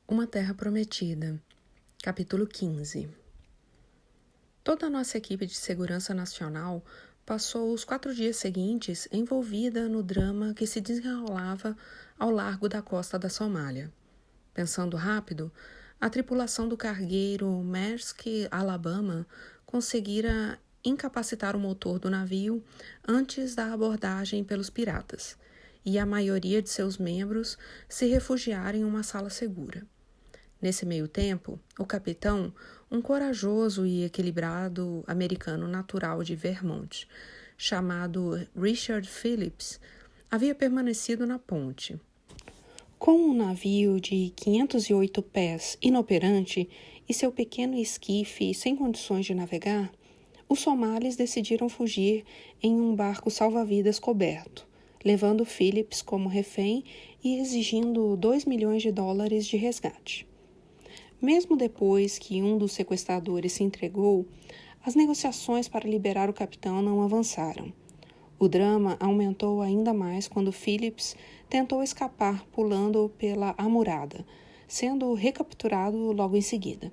Uma Terra Prometida, capítulo 15. Toda a nossa equipe de segurança nacional passou os 4 dias seguintes envolvida no drama que se desenrolava ao largo da costa da Somália. Pensando rápido, a tripulação do cargueiro Maersk Alabama conseguira incapacitar o motor do navio antes da abordagem pelos piratas, e a maioria de seus membros se refugiaram em uma sala segura. Nesse meio tempo, o capitão, um corajoso e equilibrado americano natural de Vermont, chamado Richard Phillips, havia permanecido na ponte. Com um navio de 508 pés inoperante e seu pequeno esquife sem condições de navegar, os somalis decidiram fugir em um barco salva-vidas coberto, levando Phillips como refém e exigindo $2 milhões de resgate. Mesmo depois que um dos sequestradores se entregou, as negociações para liberar o capitão não avançaram. O drama aumentou ainda mais quando Phillips tentou escapar pulando pela amurada, sendo recapturado logo em seguida.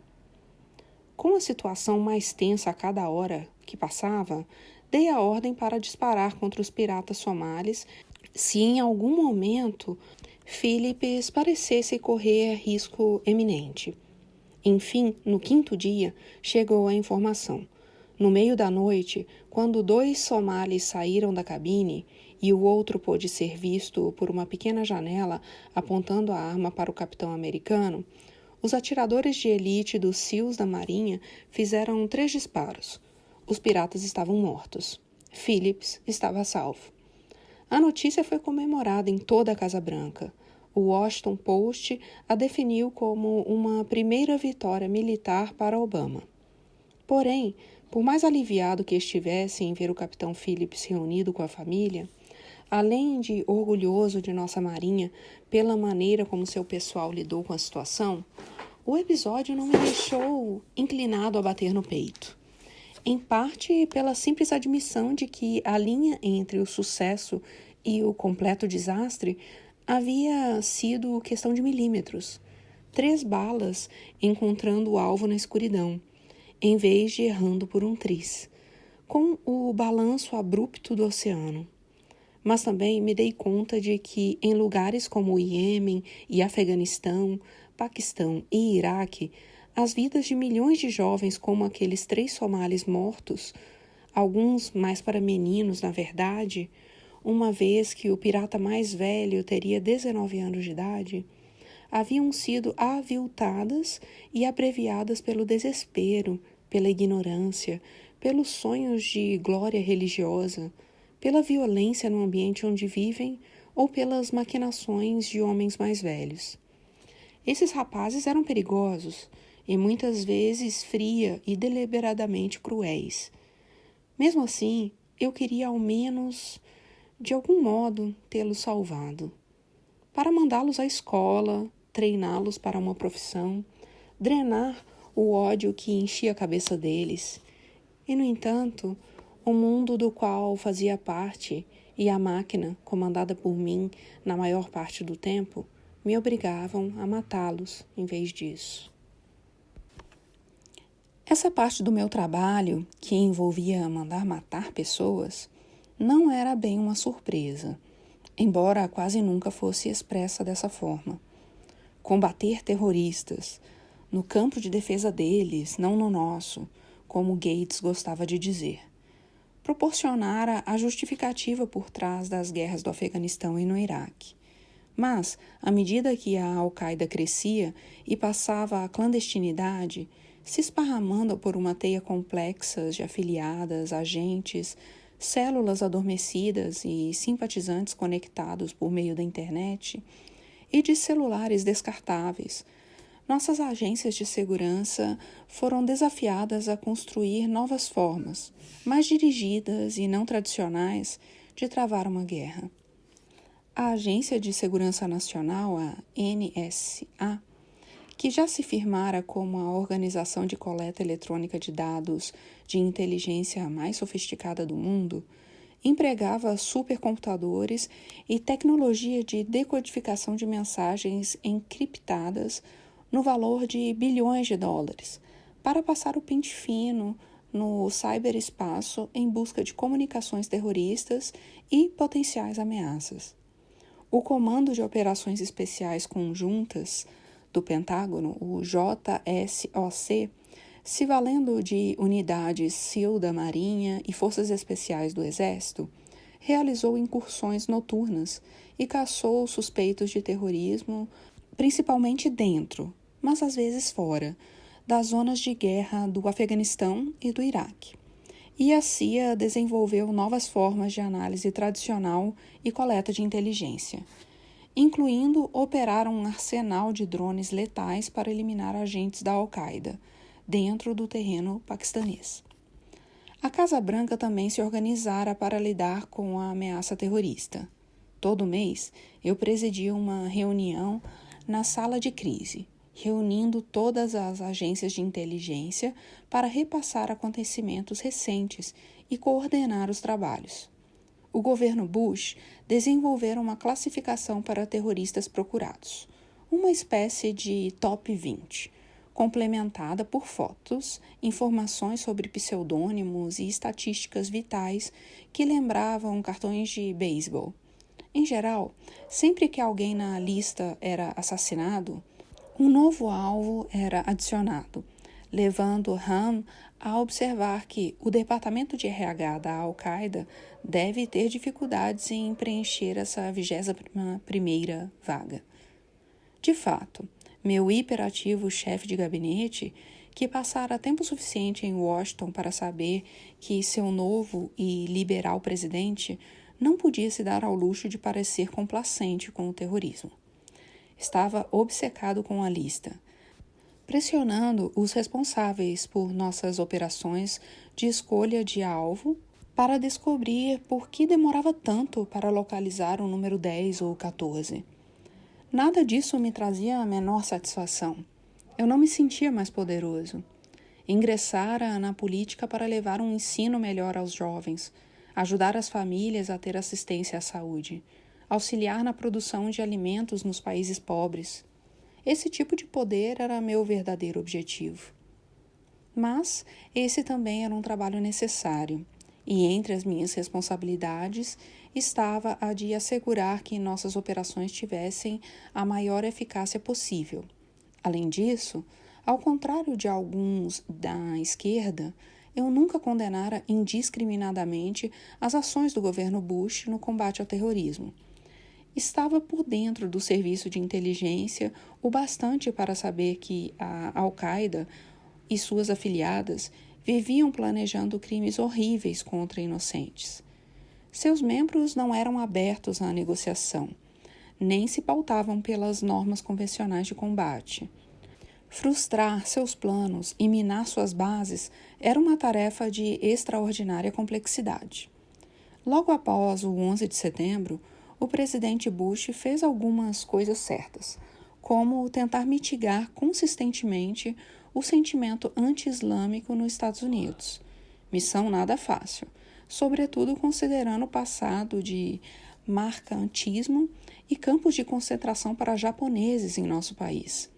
Com a situação mais tensa a cada hora que passava, dei a ordem para disparar contra os piratas somalis se em algum momento Phillips parecesse correr risco eminente. Enfim, no 5º dia, chegou a informação. No meio da noite, quando 2 somalis saíram da cabine e o outro pôde ser visto por uma pequena janela apontando a arma para o capitão americano, os atiradores de elite dos SEALs da Marinha fizeram 3 disparos. Os piratas estavam mortos. Phillips estava salvo. A notícia foi comemorada em toda a Casa Branca. O Washington Post a definiu como uma primeira vitória militar para Obama. Porém, por mais aliviado que estivesse em ver o capitão Phillips reunido com a família, além de orgulhoso de nossa marinha pela maneira como seu pessoal lidou com a situação, o episódio não me deixou inclinado a bater no peito. Em parte pela simples admissão de que a linha entre o sucesso e o completo desastre havia sido questão de milímetros. 3 balas encontrando o alvo na escuridão, em vez de errando por um tris, com o balanço abrupto do oceano. Mas também me dei conta de que em lugares como o Iêmen e Afeganistão, Paquistão e Iraque, as vidas de milhões de jovens como aqueles 3 somalis mortos, alguns mais para meninos, na verdade, uma vez que o pirata mais velho teria 19 anos de idade, haviam sido aviltadas e abreviadas pelo desespero, pela ignorância, pelos sonhos de glória religiosa, pela violência no ambiente onde vivem ou pelas maquinações de homens mais velhos. Esses rapazes eram perigosos e muitas vezes fria e deliberadamente cruéis. Mesmo assim, eu queria ao menos, de algum modo, tê-los salvado. Para mandá-los à escola, treiná-los para uma profissão, drenar o ódio que enchia a cabeça deles. E, no entanto, o mundo do qual fazia parte e a máquina, comandada por mim na maior parte do tempo, me obrigavam a matá-los em vez disso. Essa parte do meu trabalho, que envolvia mandar matar pessoas, não era bem uma surpresa, embora quase nunca fosse expressa dessa forma. Combater terroristas, no campo de defesa deles, não no nosso, como Gates gostava de dizer. Proporcionara a justificativa por trás das guerras do Afeganistão e no Iraque. Mas, à medida que a Al-Qaeda crescia e passava à clandestinidade, se esparramando por uma teia complexa de afiliadas, agentes, células adormecidas e simpatizantes conectados por meio da internet e de celulares descartáveis, nossas agências de segurança foram desafiadas a construir novas formas, mais dirigidas e não tradicionais, de travar uma guerra. A Agência de Segurança Nacional, a NSA, que já se firmara como a organização de coleta eletrônica de dados de inteligência mais sofisticada do mundo, empregava supercomputadores e tecnologia de decodificação de mensagens encriptadas no valor de bilhões de dólares, para passar o pente fino no ciberespaço em busca de comunicações terroristas e potenciais ameaças. O Comando de Operações Especiais Conjuntas do Pentágono, o JSOC, se valendo de unidades SEAL da Marinha e Forças Especiais do Exército, realizou incursões noturnas e caçou suspeitos de terrorismo, principalmente dentro, mas às vezes fora, das zonas de guerra do Afeganistão e do Iraque. E a CIA desenvolveu novas formas de análise tradicional e coleta de inteligência, incluindo operar um arsenal de drones letais para eliminar agentes da Al-Qaeda dentro do terreno paquistanês. A Casa Branca também se organizara para lidar com a ameaça terrorista. Todo mês, eu presidia uma reunião na sala de crise, reunindo todas as agências de inteligência para repassar acontecimentos recentes e coordenar os trabalhos. O governo Bush desenvolveu uma classificação para terroristas procurados, uma espécie de top 20, complementada por fotos, informações sobre pseudônimos e estatísticas vitais que lembravam cartões de beisebol. Em geral, sempre que alguém na lista era assassinado, um novo alvo era adicionado, levando Ham a observar que o departamento de RH da Al-Qaeda deve ter dificuldades em preencher essa 21ª vaga. De fato, meu hiperativo chefe de gabinete, que passara tempo suficiente em Washington para saber que seu novo e liberal presidente não podia se dar ao luxo de parecer complacente com o terrorismo. Estava obcecado com a lista, pressionando os responsáveis por nossas operações de escolha de alvo para descobrir por que demorava tanto para localizar o número 10 ou 14. Nada disso me trazia a menor satisfação. Eu não me sentia mais poderoso. Ingressara na política para levar um ensino melhor aos jovens, ajudar as famílias a ter assistência à saúde, auxiliar na produção de alimentos nos países pobres. Esse tipo de poder era meu verdadeiro objetivo. Mas esse também era um trabalho necessário, e entre as minhas responsabilidades estava a de assegurar que nossas operações tivessem a maior eficácia possível. Além disso, ao contrário de alguns da esquerda, eu nunca condenara indiscriminadamente as ações do governo Bush no combate ao terrorismo. Estava por dentro do serviço de inteligência o bastante para saber que a Al-Qaeda e suas afiliadas viviam planejando crimes horríveis contra inocentes. Seus membros não eram abertos à negociação, nem se pautavam pelas normas convencionais de combate. Frustrar seus planos e minar suas bases era uma tarefa de extraordinária complexidade. Logo após o 11 de setembro, o presidente Bush fez algumas coisas certas, como tentar mitigar consistentemente o sentimento anti-islâmico nos Estados Unidos. Missão nada fácil, sobretudo considerando o passado de mercantismo e campos de concentração para japoneses em nosso país,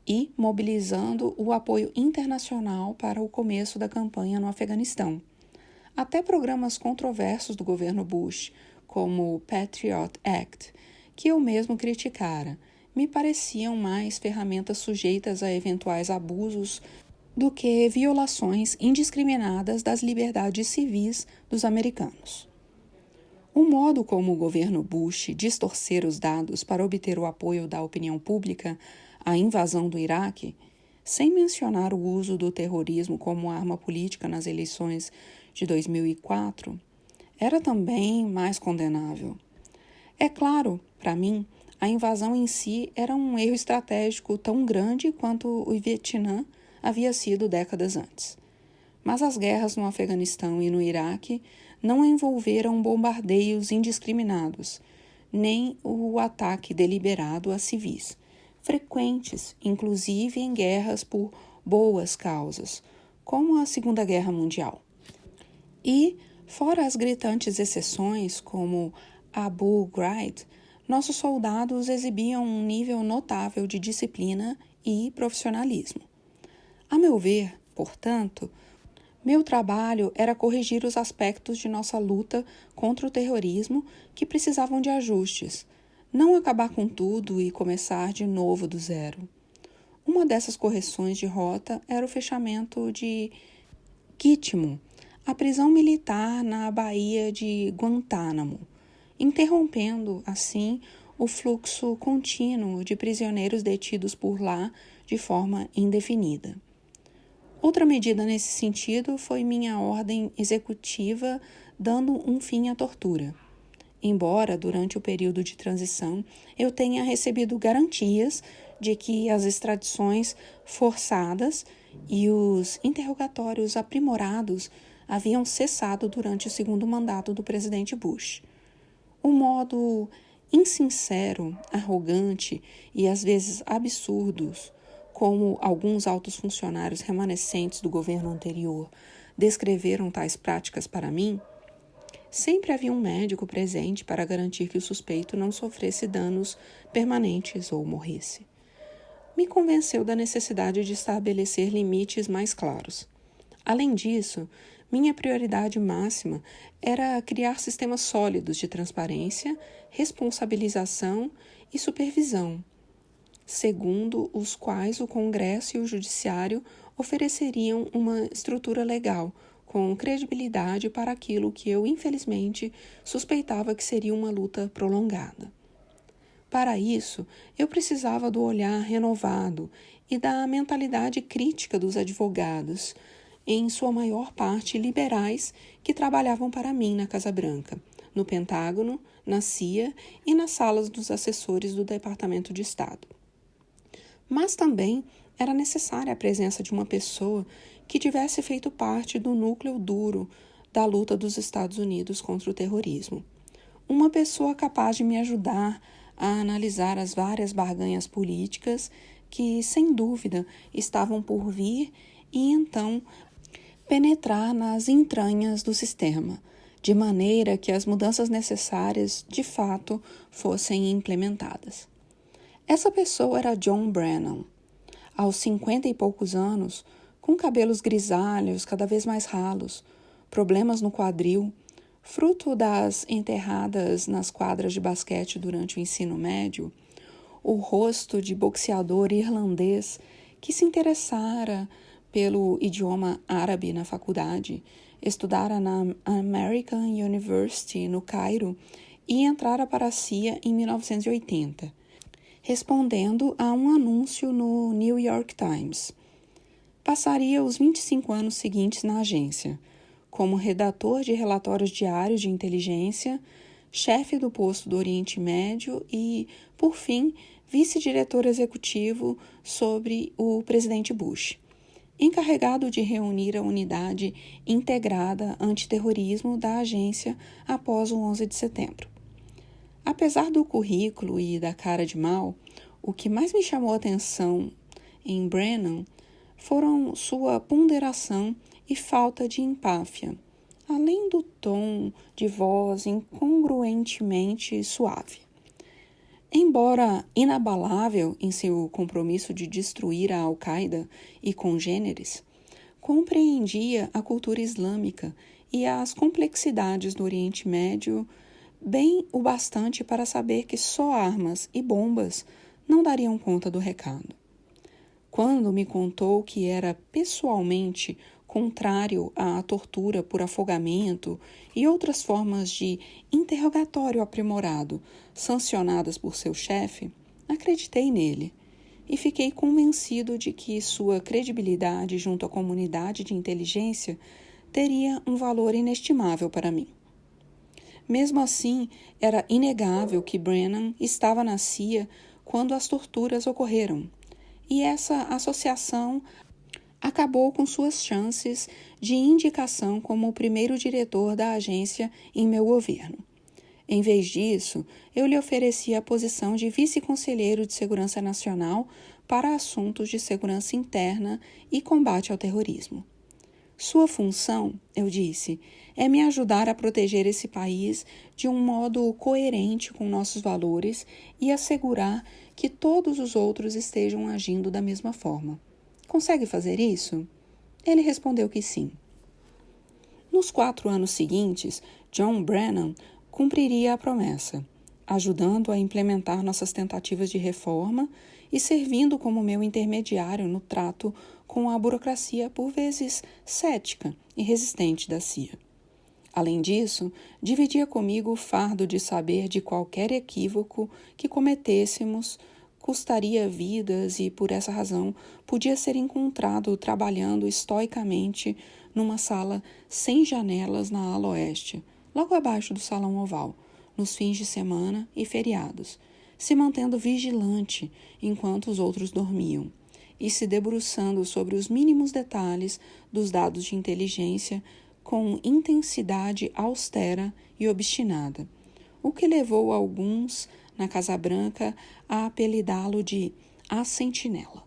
e mobilizando o apoio internacional para o começo da campanha no Afeganistão. Até programas controversos do governo Bush, como o Patriot Act, que eu mesmo criticara, me pareciam mais ferramentas sujeitas a eventuais abusos do que violações indiscriminadas das liberdades civis dos americanos. O modo como o governo Bush distorcera os dados para obter o apoio da opinião pública à invasão do Iraque, sem mencionar o uso do terrorismo como arma política nas eleições de 2004, era também mais condenável. É claro, para mim, a invasão em si era um erro estratégico tão grande quanto o Vietnã havia sido décadas antes. Mas as guerras no Afeganistão e no Iraque não envolveram bombardeios indiscriminados, nem o ataque deliberado a civis, frequentes, inclusive em guerras por boas causas, como a Segunda Guerra Mundial. E, fora as gritantes exceções, como Abu Ghraib, nossos soldados exibiam um nível notável de disciplina e profissionalismo. A meu ver, portanto, meu trabalho era corrigir os aspectos de nossa luta contra o terrorismo que precisavam de ajustes, não acabar com tudo e começar de novo do zero. Uma dessas correções de rota era o fechamento de Gitmo, a prisão militar na Baía de Guantánamo, interrompendo, assim, o fluxo contínuo de prisioneiros detidos por lá de forma indefinida. Outra medida nesse sentido foi minha ordem executiva dando um fim à tortura. Embora, durante o período de transição, eu tenha recebido garantias de que as extradições forçadas e os interrogatórios aprimorados haviam cessado durante o segundo mandato do presidente Bush. O modo insincero, arrogante e às vezes absurdos, como alguns altos funcionários remanescentes do governo anterior descreveram tais práticas para mim, sempre havia um médico presente para garantir que o suspeito não sofresse danos permanentes ou morresse. Me convenceu da necessidade de estabelecer limites mais claros. Além disso, minha prioridade máxima era criar sistemas sólidos de transparência, responsabilização e supervisão, segundo os quais o Congresso e o Judiciário ofereceriam uma estrutura legal, com credibilidade para aquilo que eu, infelizmente, suspeitava que seria uma luta prolongada. Para isso, eu precisava do olhar renovado e da mentalidade crítica dos advogados, em sua maior parte liberais, que trabalhavam para mim na Casa Branca, no Pentágono, na CIA e nas salas dos assessores do Departamento de Estado. Mas também era necessária a presença de uma pessoa que tivesse feito parte do núcleo duro da luta dos Estados Unidos contra o terrorismo. Uma pessoa capaz de me ajudar a analisar as várias barganhas políticas que, sem dúvida, estavam por vir e, então, penetrar nas entranhas do sistema, de maneira que as mudanças necessárias, de fato, fossem implementadas. Essa pessoa era John Brennan. Aos 50 e poucos anos, com cabelos grisalhos cada vez mais ralos, problemas no quadril, fruto das enterradas nas quadras de basquete durante o ensino médio, o rosto de boxeador irlandês que se interessara pelo idioma árabe na faculdade, estudara na American University no Cairo e entrara para a CIA em 1980, respondendo a um anúncio no New York Times. Passaria os 25 anos seguintes na agência, como redator de relatórios diários de inteligência, chefe do posto do Oriente Médio e, por fim, vice-diretor executivo sobre o presidente Bush, encarregado de reunir a unidade integrada antiterrorismo da agência após o 11 de setembro. Apesar do currículo e da cara de mal, o que mais me chamou a atenção em Brennan foram sua ponderação e falta de empáfia, além do tom de voz incongruentemente suave. Embora inabalável em seu compromisso de destruir a Al-Qaeda e congêneres, compreendia a cultura islâmica e as complexidades do Oriente Médio bem o bastante para saber que só armas e bombas não dariam conta do recado. Quando me contou que era pessoalmente contrário à tortura por afogamento e outras formas de interrogatório aprimorado sancionadas por seu chefe, acreditei nele e fiquei convencido de que sua credibilidade junto à comunidade de inteligência teria um valor inestimável para mim. Mesmo assim, era inegável que Brennan estava na CIA quando as torturas ocorreram, e essa associação acabou com suas chances de indicação como o primeiro diretor da agência em meu governo. Em vez disso, eu lhe ofereci a posição de vice-conselheiro de Segurança Nacional para assuntos de segurança interna e combate ao terrorismo. Sua função, eu disse, é me ajudar a proteger esse país de um modo coerente com nossos valores e assegurar que todos os outros estejam agindo da mesma forma. Consegue fazer isso? Ele respondeu que sim. Nos 4 anos seguintes, John Brennan cumpriria a promessa, ajudando a implementar nossas tentativas de reforma e servindo como meu intermediário no trato com a burocracia por vezes cética e resistente da CIA. Além disso, dividia comigo o fardo de saber de qualquer equívoco que cometêssemos custaria vidas e, por essa razão, podia ser encontrado trabalhando estoicamente numa sala sem janelas na ala oeste, logo abaixo do salão oval, nos fins de semana e feriados, se mantendo vigilante enquanto os outros dormiam e se debruçando sobre os mínimos detalhes dos dados de inteligência com intensidade austera e obstinada, o que levou alguns na Casa Branca a apelidá-lo de A Sentinela.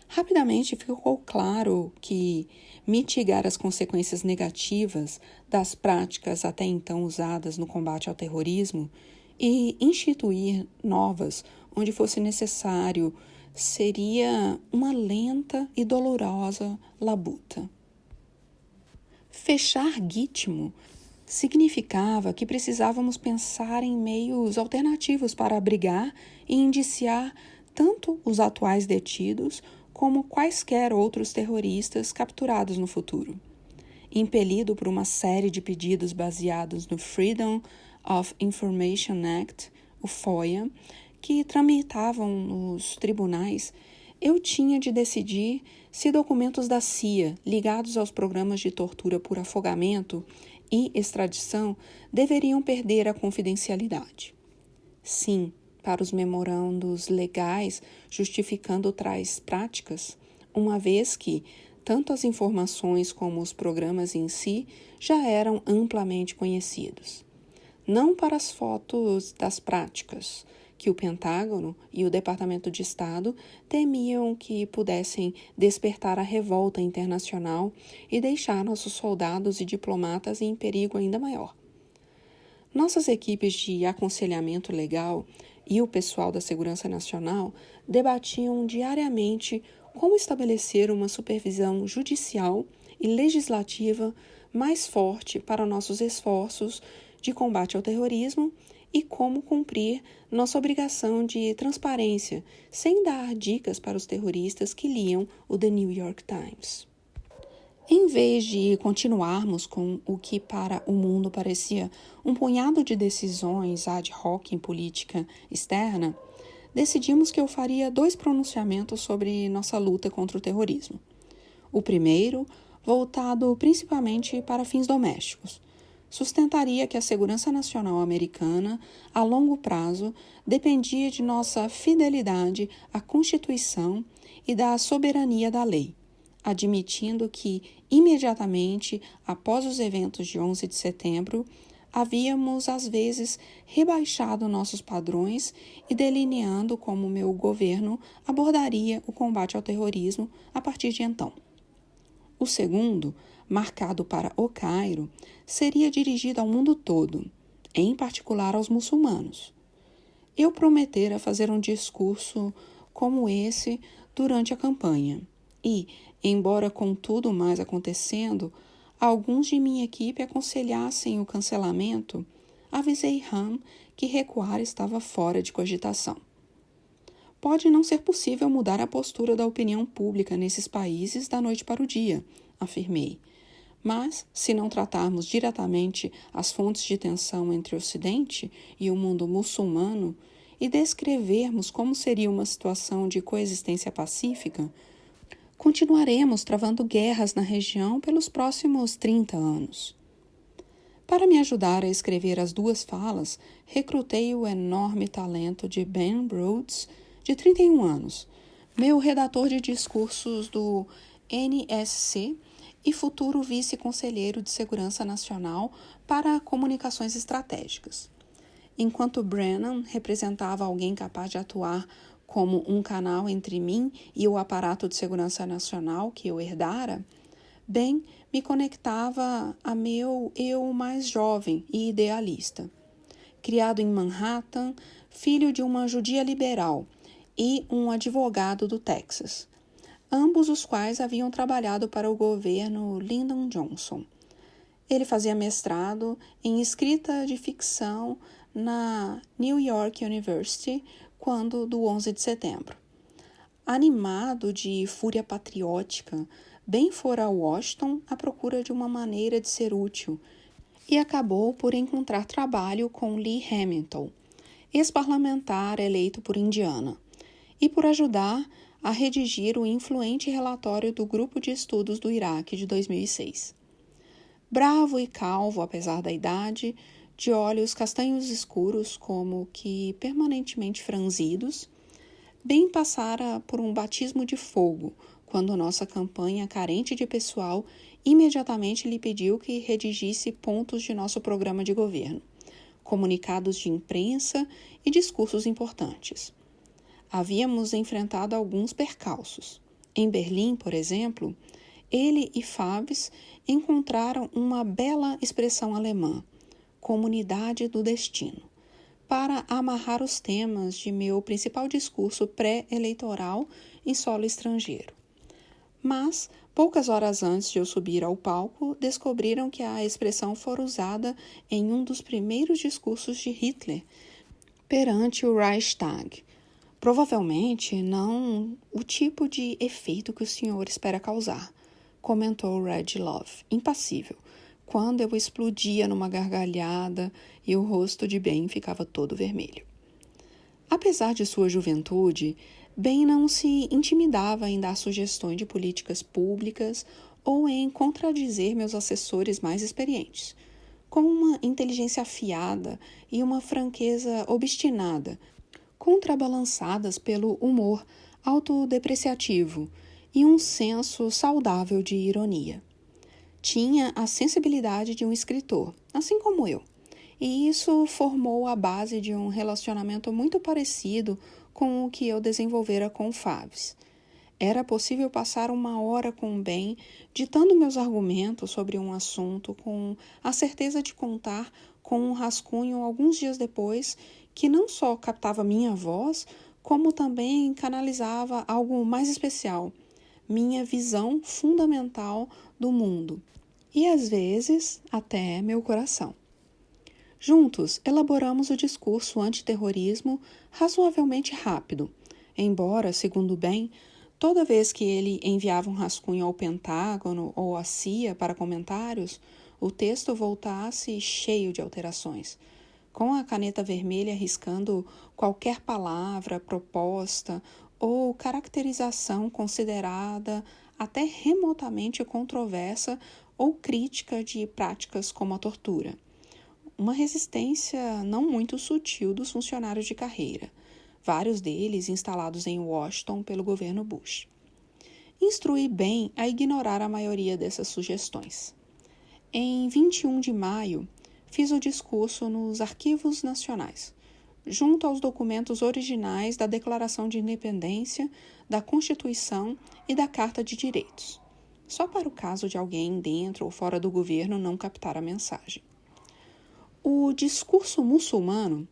Rapidamente ficou claro que mitigar as consequências negativas das práticas até então usadas no combate ao terrorismo e instituir novas onde fosse necessário seria uma lenta e dolorosa labuta. Fechar Gitmo significava que precisávamos pensar em meios alternativos para abrigar e indiciar tanto os atuais detidos como quaisquer outros terroristas capturados no futuro. Impelido por uma série de pedidos baseados no Freedom of Information Act, o FOIA, que tramitavam nos tribunais, eu tinha de decidir se documentos da CIA ligados aos programas de tortura por afogamento e extradição deveriam perder a confidencialidade. Sim, para os memorandos legais justificando tais práticas, uma vez que tanto as informações como os programas em si já eram amplamente conhecidos. Não para as fotos das práticas, que o Pentágono e o Departamento de Estado temiam que pudessem despertar a revolta internacional e deixar nossos soldados e diplomatas em perigo ainda maior. Nossas equipes de aconselhamento legal e o pessoal da Segurança Nacional debatiam diariamente como estabelecer uma supervisão judicial e legislativa mais forte para nossos esforços de combate ao terrorismo e como cumprir nossa obrigação de transparência sem dar dicas para os terroristas que liam o The New York Times. Em vez de continuarmos com o que para o mundo parecia um punhado de decisões ad hoc em política externa, decidimos que eu faria 2 pronunciamentos sobre nossa luta contra o terrorismo. O primeiro, voltado principalmente para fins domésticos, sustentaria que a segurança nacional americana, a longo prazo, dependia de nossa fidelidade à Constituição e da soberania da lei, admitindo que, imediatamente após os eventos de 11 de setembro, havíamos, às vezes, rebaixado nossos padrões e delineando como meu governo abordaria o combate ao terrorismo a partir de então. O segundo, marcado para o Cairo, seria dirigido ao mundo todo, em particular aos muçulmanos. Eu prometera fazer um discurso como esse durante a campanha e, embora com tudo mais acontecendo, alguns de minha equipe aconselhassem o cancelamento, avisei Ham que recuar estava fora de cogitação. Pode não ser possível mudar a postura da opinião pública nesses países da noite para o dia, afirmei. Mas, se não tratarmos diretamente as fontes de tensão entre o Ocidente e o mundo muçulmano e descrevermos como seria uma situação de coexistência pacífica, continuaremos travando guerras na região pelos próximos 30 anos. Para me ajudar a escrever as 2 falas, recrutei o enorme talento de Ben Rhodes, de 31 anos, meu redator de discursos do NSC e futuro vice-conselheiro de Segurança Nacional para Comunicações Estratégicas. Enquanto Brennan representava alguém capaz de atuar como um canal entre mim e o aparato de segurança nacional que eu herdara, bem me conectava a meu eu mais jovem e idealista. Criado em Manhattan, filho de uma judia liberal e um advogado do Texas, ambos os quais haviam trabalhado para o governo Lyndon Johnson. Ele fazia mestrado em escrita de ficção na New York University quando do 11 de setembro. Animado de fúria patriótica, bem fora a Washington à procura de uma maneira de ser útil e acabou por encontrar trabalho com Lee Hamilton, ex-parlamentar eleito por Indiana, e por ajudar a redigir o influente relatório do Grupo de Estudos do Iraque de 2006. Bravo e calvo, apesar da idade, de olhos castanhos escuros como que permanentemente franzidos, bem passara por um batismo de fogo quando nossa campanha carente de pessoal imediatamente lhe pediu que redigisse pontos de nosso programa de governo, comunicados de imprensa e discursos importantes. Havíamos enfrentado alguns percalços. Em Berlim, por exemplo, ele e Fabs encontraram uma bela expressão alemã, comunidade do destino, para amarrar os temas de meu principal discurso pré-eleitoral em solo estrangeiro. Mas, poucas horas antes de eu subir ao palco, descobriram que a expressão fora usada em um dos primeiros discursos de Hitler perante o Reichstag. Provavelmente não o tipo de efeito que o senhor espera causar, comentou Red Love, impassível, quando eu explodia numa gargalhada e o rosto de Ben ficava todo vermelho. Apesar de sua juventude, Ben não se intimidava em dar sugestões de políticas públicas ou em contradizer meus assessores mais experientes. Com uma inteligência afiada e uma franqueza obstinada, contrabalançadas pelo humor autodepreciativo e um senso saudável de ironia. Tinha a sensibilidade de um escritor, assim como eu, e isso formou a base de um relacionamento muito parecido com o que eu desenvolvera com Fabs. Era possível passar uma hora com Ben, ditando meus argumentos sobre um assunto com a certeza de contar com um rascunho alguns dias depois que não só captava minha voz, como também canalizava algo mais especial, minha visão fundamental do mundo e, às vezes, até meu coração. Juntos, elaboramos o discurso antiterrorismo razoavelmente rápido, embora, segundo Ben, toda vez que ele enviava um rascunho ao Pentágono ou à CIA para comentários, o texto voltasse cheio de alterações, com a caneta vermelha riscando qualquer palavra, proposta ou caracterização considerada até remotamente controversa ou crítica de práticas como a tortura. Uma resistência não muito sutil dos funcionários de carreira, vários deles instalados em Washington pelo governo Bush. Instruí bem a ignorar a maioria dessas sugestões. Em 21 de maio, fiz o discurso nos Arquivos Nacionais, junto aos documentos originais da Declaração de Independência, da Constituição e da Carta de Direitos, só para o caso de alguém dentro ou fora do governo não captar a mensagem. O discurso muçulmano,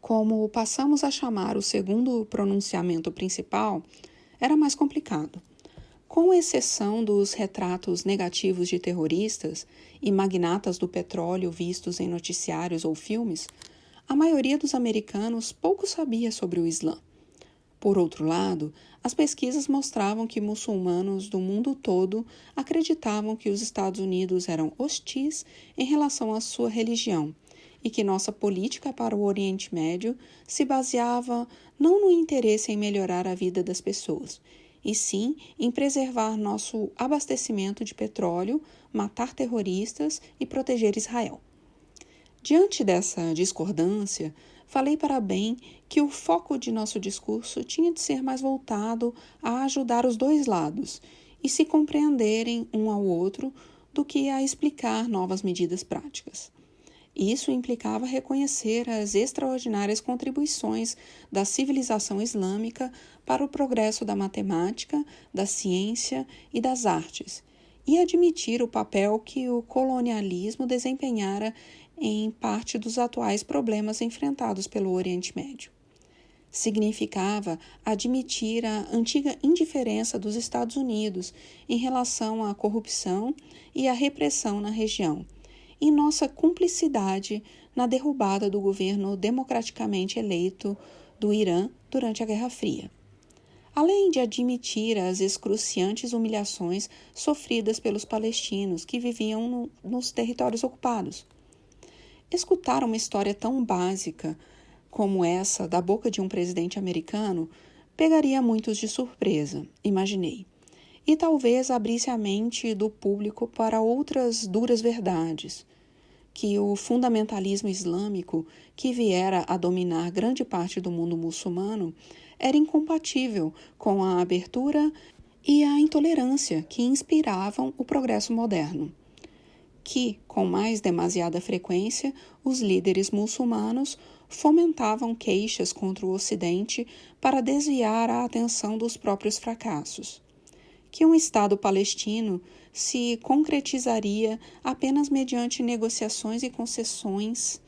como passamos a chamar o segundo pronunciamento principal, era mais complicado. Com exceção dos retratos negativos de terroristas e magnatas do petróleo vistos em noticiários ou filmes, a maioria dos americanos pouco sabia sobre o Islã. Por outro lado, as pesquisas mostravam que muçulmanos do mundo todo acreditavam que os Estados Unidos eram hostis em relação à sua religião e que nossa política para o Oriente Médio se baseava não no interesse em melhorar a vida das pessoas, e sim em preservar nosso abastecimento de petróleo, matar terroristas e proteger Israel. Diante dessa discordância, falei para Ben que o foco de nosso discurso tinha de ser mais voltado a ajudar os dois lados e se compreenderem um ao outro do que a explicar novas medidas práticas. Isso implicava reconhecer as extraordinárias contribuições da civilização islâmica para o progresso da matemática, da ciência e das artes, e admitir o papel que o colonialismo desempenhara em parte dos atuais problemas enfrentados pelo Oriente Médio. Significava admitir a antiga indiferença dos Estados Unidos em relação à corrupção e à repressão na região, e nossa cumplicidade na derrubada do governo democraticamente eleito do Irã durante a Guerra Fria, além de admitir as excruciantes humilhações sofridas pelos palestinos que viviam nos territórios ocupados. Escutar uma história tão básica como essa da boca de um presidente americano pegaria muitos de surpresa, imaginei, e talvez abrisse a mente do público para outras duras verdades, que o fundamentalismo islâmico que viera a dominar grande parte do mundo muçulmano era incompatível com a abertura e a intolerância que inspiravam o progresso moderno, que, com mais demasiada frequência, os líderes muçulmanos fomentavam queixas contra o Ocidente para desviar a atenção dos próprios fracassos, que um Estado palestino se concretizaria apenas mediante negociações e concessões,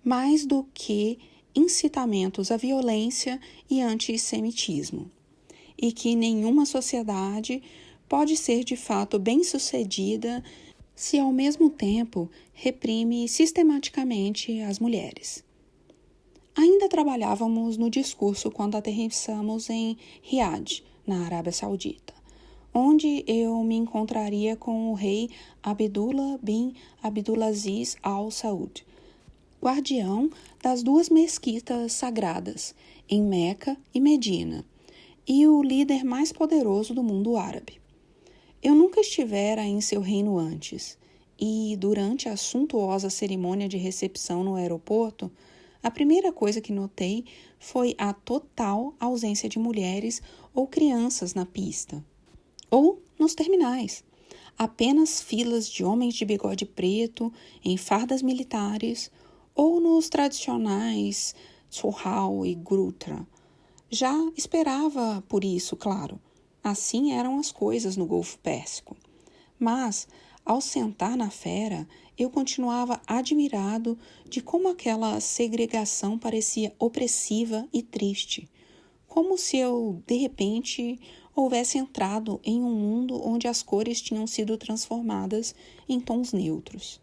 mais do que incitamentos à violência e antissemitismo, e que nenhuma sociedade pode ser de fato bem-sucedida se ao mesmo tempo reprime sistematicamente as mulheres. Ainda trabalhávamos no discurso quando aterrissamos em Riad, na Arábia Saudita, onde eu me encontraria com o rei Abdullah bin Abdulaziz Al Saud, guardião das duas mesquitas sagradas, em Meca e Medina, e o líder mais poderoso do mundo árabe. Eu nunca estivera em seu reino antes, e durante a suntuosa cerimônia de recepção no aeroporto, a primeira coisa que notei foi a total ausência de mulheres ou crianças na pista, ou nos terminais. Apenas filas de homens de bigode preto, em fardas militares, ou nos tradicionais Tsohal e Grutra. Já esperava por isso, claro. Assim eram as coisas no Golfo Pérsico. Mas, ao sentar na fera, eu continuava admirado de como aquela segregação parecia opressiva e triste, como se eu, de repente, houvesse entrado em um mundo onde as cores tinham sido transformadas em tons neutros.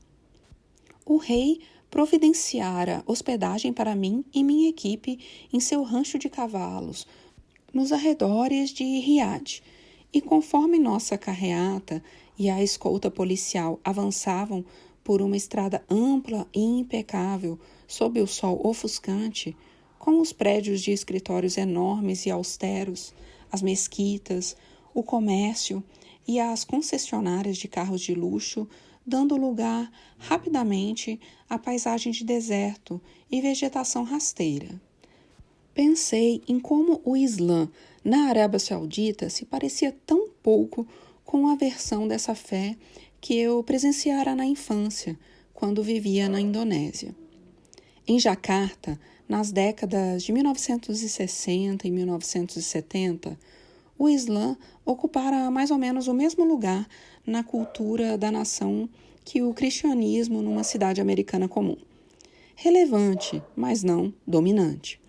O rei providenciara hospedagem para mim e minha equipe em seu rancho de cavalos, nos arredores de Riad, e conforme nossa carreata e a escolta policial avançavam por uma estrada ampla e impecável sob o sol ofuscante, com os prédios de escritórios enormes e austeros, as mesquitas, o comércio e as concessionárias de carros de luxo, dando lugar rapidamente à paisagem de deserto e vegetação rasteira. Pensei em como o Islã na Arábia Saudita se parecia tão pouco com a versão dessa fé que eu presenciara na infância, quando vivia na Indonésia. Em Jacarta, nas décadas de 1960 e 1970, o Islã ocupara mais ou menos o mesmo lugar na cultura da nação que o cristianismo numa cidade americana comum. Relevante, mas não dominante.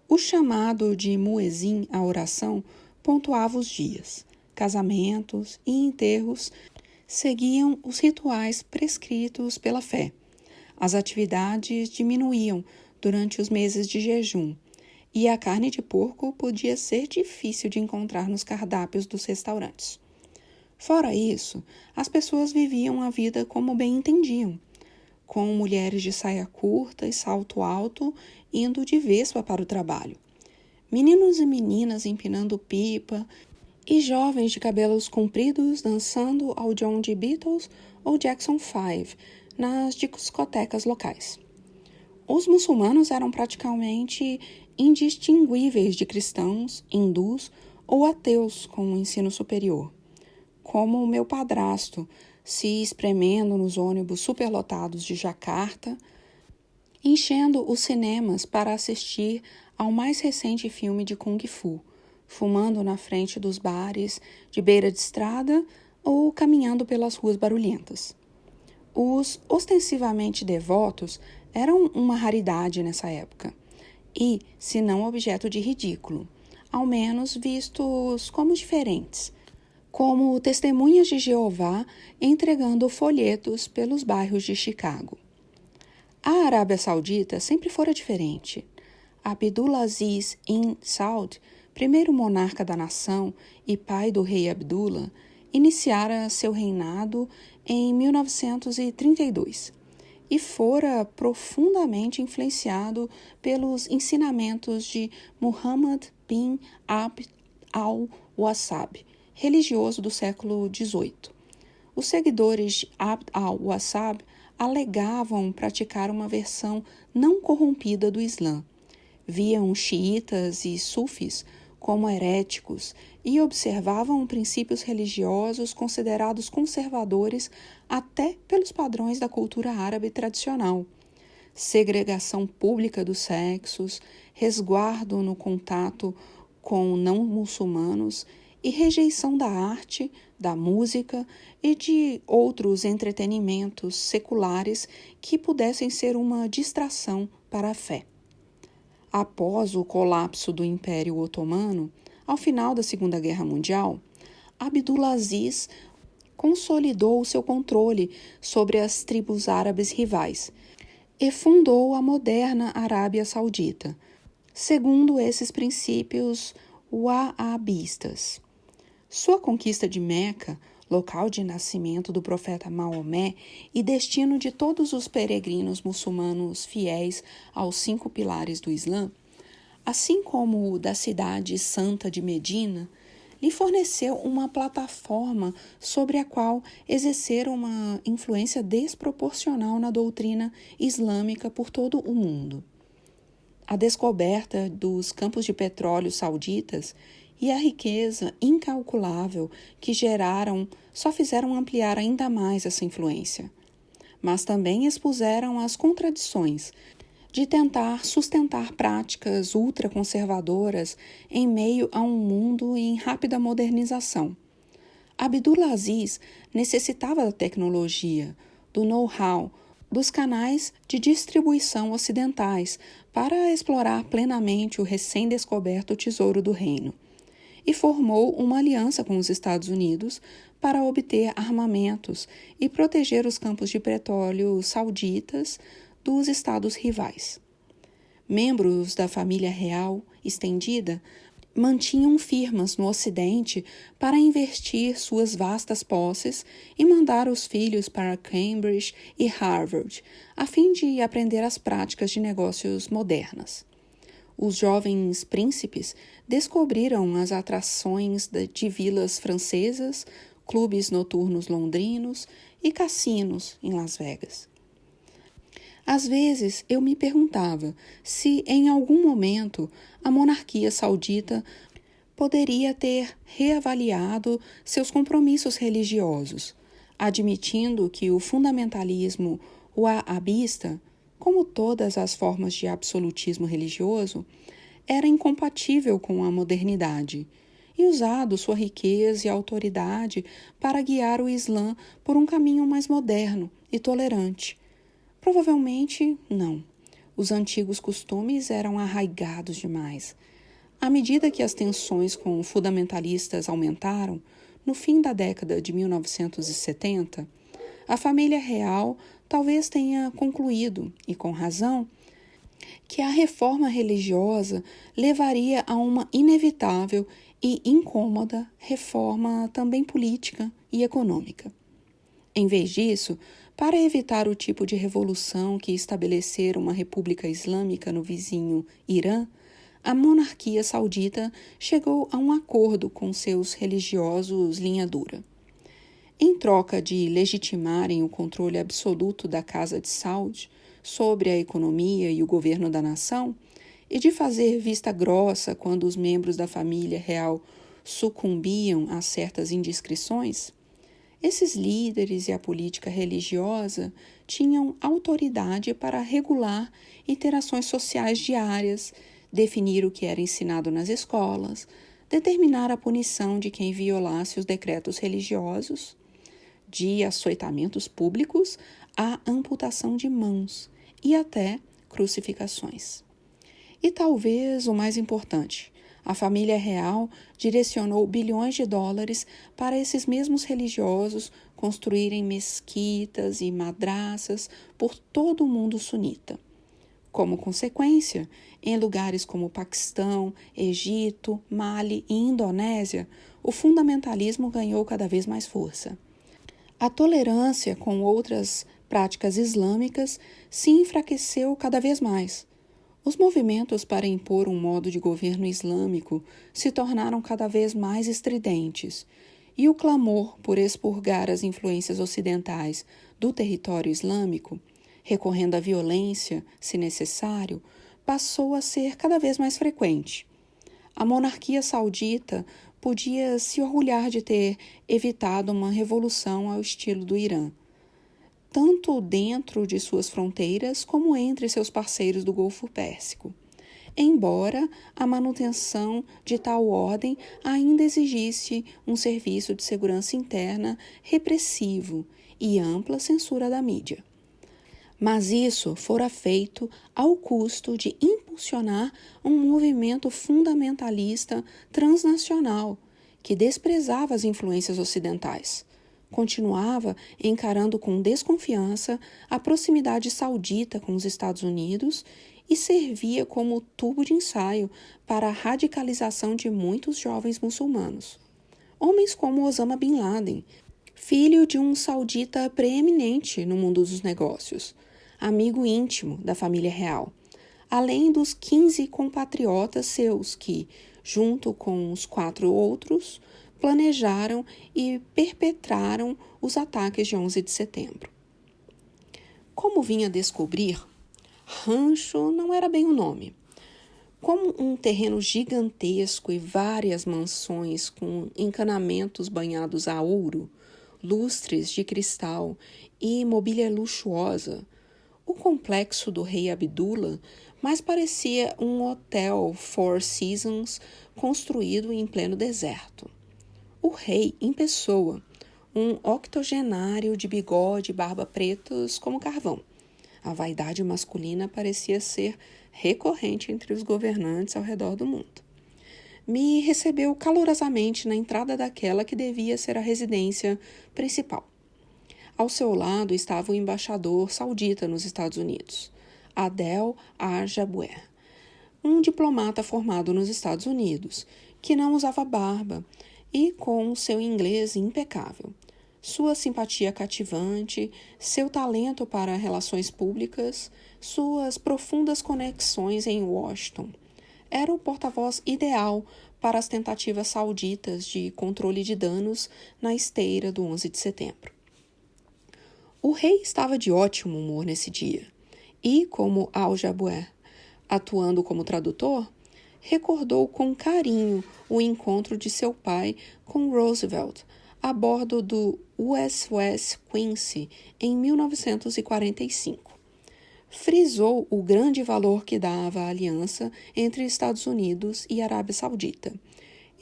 O chamado de muezim à oração pontuava os dias. Casamentos e enterros seguiam os rituais prescritos pela fé. As atividades diminuíam durante os meses de jejum, e a carne de porco podia ser difícil de encontrar nos cardápios dos restaurantes. Fora isso, as pessoas viviam a vida como bem entendiam, com mulheres de saia curta e salto alto indo de vespa para o trabalho, meninos e meninas empinando pipa e jovens de cabelos compridos dançando ao John de Beatles ou Jackson 5 nas discotecas locais. Os muçulmanos eram praticamente indistinguíveis de cristãos, hindus ou ateus com o ensino superior, como o meu padrasto, se espremendo nos ônibus superlotados de Jacarta, enchendo os cinemas para assistir ao mais recente filme de Kung Fu, fumando na frente dos bares de beira de estrada ou caminhando pelas ruas barulhentas. Os ostensivamente devotos eram uma raridade nessa época e, se não objeto de ridículo, ao menos vistos como diferentes, como testemunhas de Jeová entregando folhetos pelos bairros de Chicago. A Arábia Saudita sempre fora diferente. Abdulaziz ibn Saud, primeiro monarca da nação e pai do rei Abdullah, iniciara seu reinado em 1932 e fora profundamente influenciado pelos ensinamentos de Muhammad bin Abd al-Wassab, religioso do século XVIII. Os seguidores de Abd al-Wassab alegavam praticar uma versão não corrompida do Islã. Viam xiitas e sufis como heréticos e observavam princípios religiosos considerados conservadores até pelos padrões da cultura árabe tradicional. Segregação pública dos sexos, resguardo no contato com não muçulmanos e rejeição da arte, da música e de outros entretenimentos seculares que pudessem ser uma distração para a fé. Após o colapso do Império Otomano, ao final da Segunda Guerra Mundial, Abdulaziz consolidou seu controle sobre as tribos árabes rivais e fundou a moderna Arábia Saudita, segundo esses princípios wahhabistas. Sua conquista de Meca, local de nascimento do profeta Maomé e destino de todos os peregrinos muçulmanos fiéis aos 5 pilares do Islã, assim como o da cidade santa de Medina, lhe forneceu uma plataforma sobre a qual exercer uma influência desproporcional na doutrina islâmica por todo o mundo. A descoberta dos campos de petróleo sauditas e a riqueza incalculável que geraram só fizeram ampliar ainda mais essa influência, mas também expuseram as contradições de tentar sustentar práticas ultraconservadoras em meio a um mundo em rápida modernização. Abdulaziz necessitava da tecnologia, do know-how, dos canais de distribuição ocidentais para explorar plenamente o recém-descoberto tesouro do reino, e formou uma aliança com os Estados Unidos para obter armamentos e proteger os campos de petróleo sauditas dos estados rivais. Membros da família real estendida mantinham firmas no Ocidente para investir suas vastas posses e mandar os filhos para Cambridge e Harvard, a fim de aprender as práticas de negócios modernas. Os jovens príncipes descobriram as atrações de vilas francesas, clubes noturnos londrinos e cassinos em Las Vegas. Às vezes eu me perguntava se em algum momento a monarquia saudita poderia ter reavaliado seus compromissos religiosos, admitindo que o fundamentalismo wahhabista, como todas as formas de absolutismo religioso, era incompatível com a modernidade e usado sua riqueza e autoridade para guiar o Islã por um caminho mais moderno e tolerante. Provavelmente não. Os antigos costumes eram arraigados demais. À medida que as tensões com fundamentalistas aumentaram, no fim da década de 1970, a família real talvez tenha concluído, e com razão, que a reforma religiosa levaria a uma inevitável e incômoda reforma também política e econômica. Em vez disso, para evitar o tipo de revolução que estabelecera uma república islâmica no vizinho Irã, a monarquia saudita chegou a um acordo com seus religiosos linha dura. Em troca de legitimarem o controle absoluto da Casa de Saud sobre a economia e o governo da nação, e de fazer vista grossa quando os membros da família real sucumbiam a certas indiscrições, esses líderes e a política religiosa tinham autoridade para regular interações sociais diárias, definir o que era ensinado nas escolas, determinar a punição de quem violasse os decretos religiosos, de açoitamentos públicos à amputação de mãos e até crucificações. E talvez o mais importante, a família real direcionou bilhões de dólares para esses mesmos religiosos construírem mesquitas e madraças por todo o mundo sunita. Como consequência, em lugares como Paquistão, Egito, Mali e Indonésia, o fundamentalismo ganhou cada vez mais força. A tolerância com outras práticas islâmicas se enfraqueceu cada vez mais. Os movimentos para impor um modo de governo islâmico se tornaram cada vez mais estridentes, e o clamor por expurgar as influências ocidentais do território islâmico, recorrendo à violência, se necessário, passou a ser cada vez mais frequente. A monarquia saudita podia se orgulhar de ter evitado uma revolução ao estilo do Irã, tanto dentro de suas fronteiras como entre seus parceiros do Golfo Pérsico, embora a manutenção de tal ordem ainda exigisse um serviço de segurança interna repressivo e ampla censura da mídia. Mas isso fora feito ao custo de impulsionar um movimento fundamentalista transnacional que desprezava as influências ocidentais. Continuava encarando com desconfiança a proximidade saudita com os Estados Unidos e servia como tubo de ensaio para a radicalização de muitos jovens muçulmanos. Homens como Osama Bin Laden, filho de um saudita preeminente no mundo dos negócios, amigo íntimo da família real, além dos 15 compatriotas seus que, junto com os 4 outros, planejaram e perpetraram os ataques de 11 de setembro. Como vinha a descobrir, rancho não era bem o nome. Como um terreno gigantesco e várias mansões com encanamentos banhados a ouro, lustres de cristal e mobília luxuosa, o complexo do rei Abdullah mais parecia um hotel Four Seasons construído em pleno deserto. O rei em pessoa, um octogenário de bigode e barba pretos como carvão. A vaidade masculina parecia ser recorrente entre os governantes ao redor do mundo. Me recebeu calorosamente na entrada daquela que devia ser a residência principal. Ao seu lado estava o embaixador saudita nos Estados Unidos, Adel Al-Jaber, um diplomata formado nos Estados Unidos, que não usava barba e com seu inglês impecável. Sua simpatia cativante, seu talento para relações públicas, suas profundas conexões em Washington. Era o porta-voz ideal para as tentativas sauditas de controle de danos na esteira do 11 de setembro. O rei estava de ótimo humor nesse dia e, como Al-Jaber, atuando como tradutor, recordou com carinho o encontro de seu pai com Roosevelt a bordo do USS Quincy em 1945. Frisou o grande valor que dava à aliança entre Estados Unidos e Arábia Saudita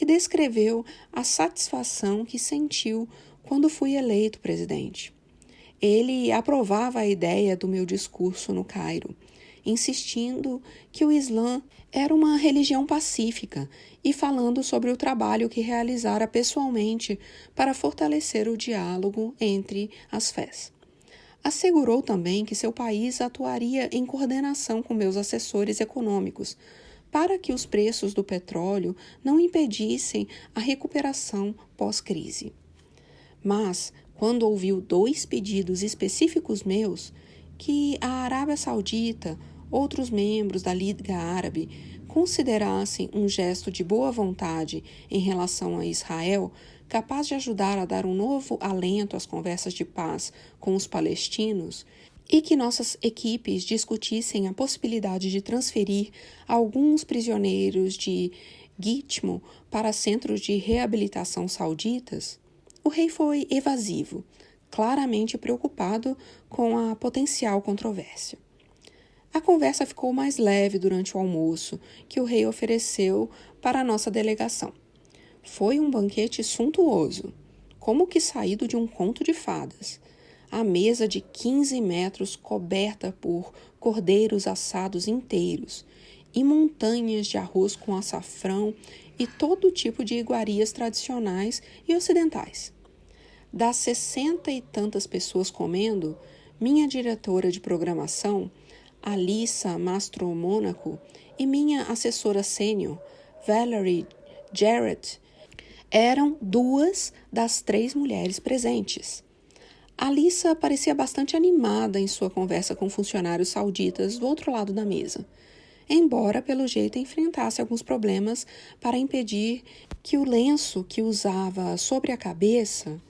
e descreveu a satisfação que sentiu quando fui eleito presidente. Ele aprovava a ideia do meu discurso no Cairo, insistindo que o Islã era uma religião pacífica e falando sobre o trabalho que realizara pessoalmente para fortalecer o diálogo entre as fés. Assegurou também que seu país atuaria em coordenação com meus assessores econômicos para que os preços do petróleo não impedissem a recuperação pós-crise. Mas, quando ouviu 2 pedidos específicos meus, que a Arábia Saudita, outros membros da Liga Árabe, considerassem um gesto de boa vontade em relação a Israel, capaz de ajudar a dar um novo alento às conversas de paz com os palestinos, e que nossas equipes discutissem a possibilidade de transferir alguns prisioneiros de Gitmo para centros de reabilitação sauditas, o rei foi evasivo, claramente preocupado com a potencial controvérsia. A conversa ficou mais leve durante o almoço que o rei ofereceu para a nossa delegação. Foi um banquete suntuoso, como que saído de um conto de fadas. A mesa de 15 metros coberta por cordeiros assados inteiros e montanhas de arroz com açafrão e todo tipo de iguarias tradicionais e ocidentais. Das 60 e tantas pessoas comendo, minha diretora de programação, Alissa Mastro-Mônaco, e minha assessora sênior, Valerie Jarrett, eram 2 das 3 mulheres presentes. Alissa parecia bastante animada em sua conversa com funcionários sauditas do outro lado da mesa, embora pelo jeito enfrentasse alguns problemas para impedir que o lenço que usava sobre a cabeça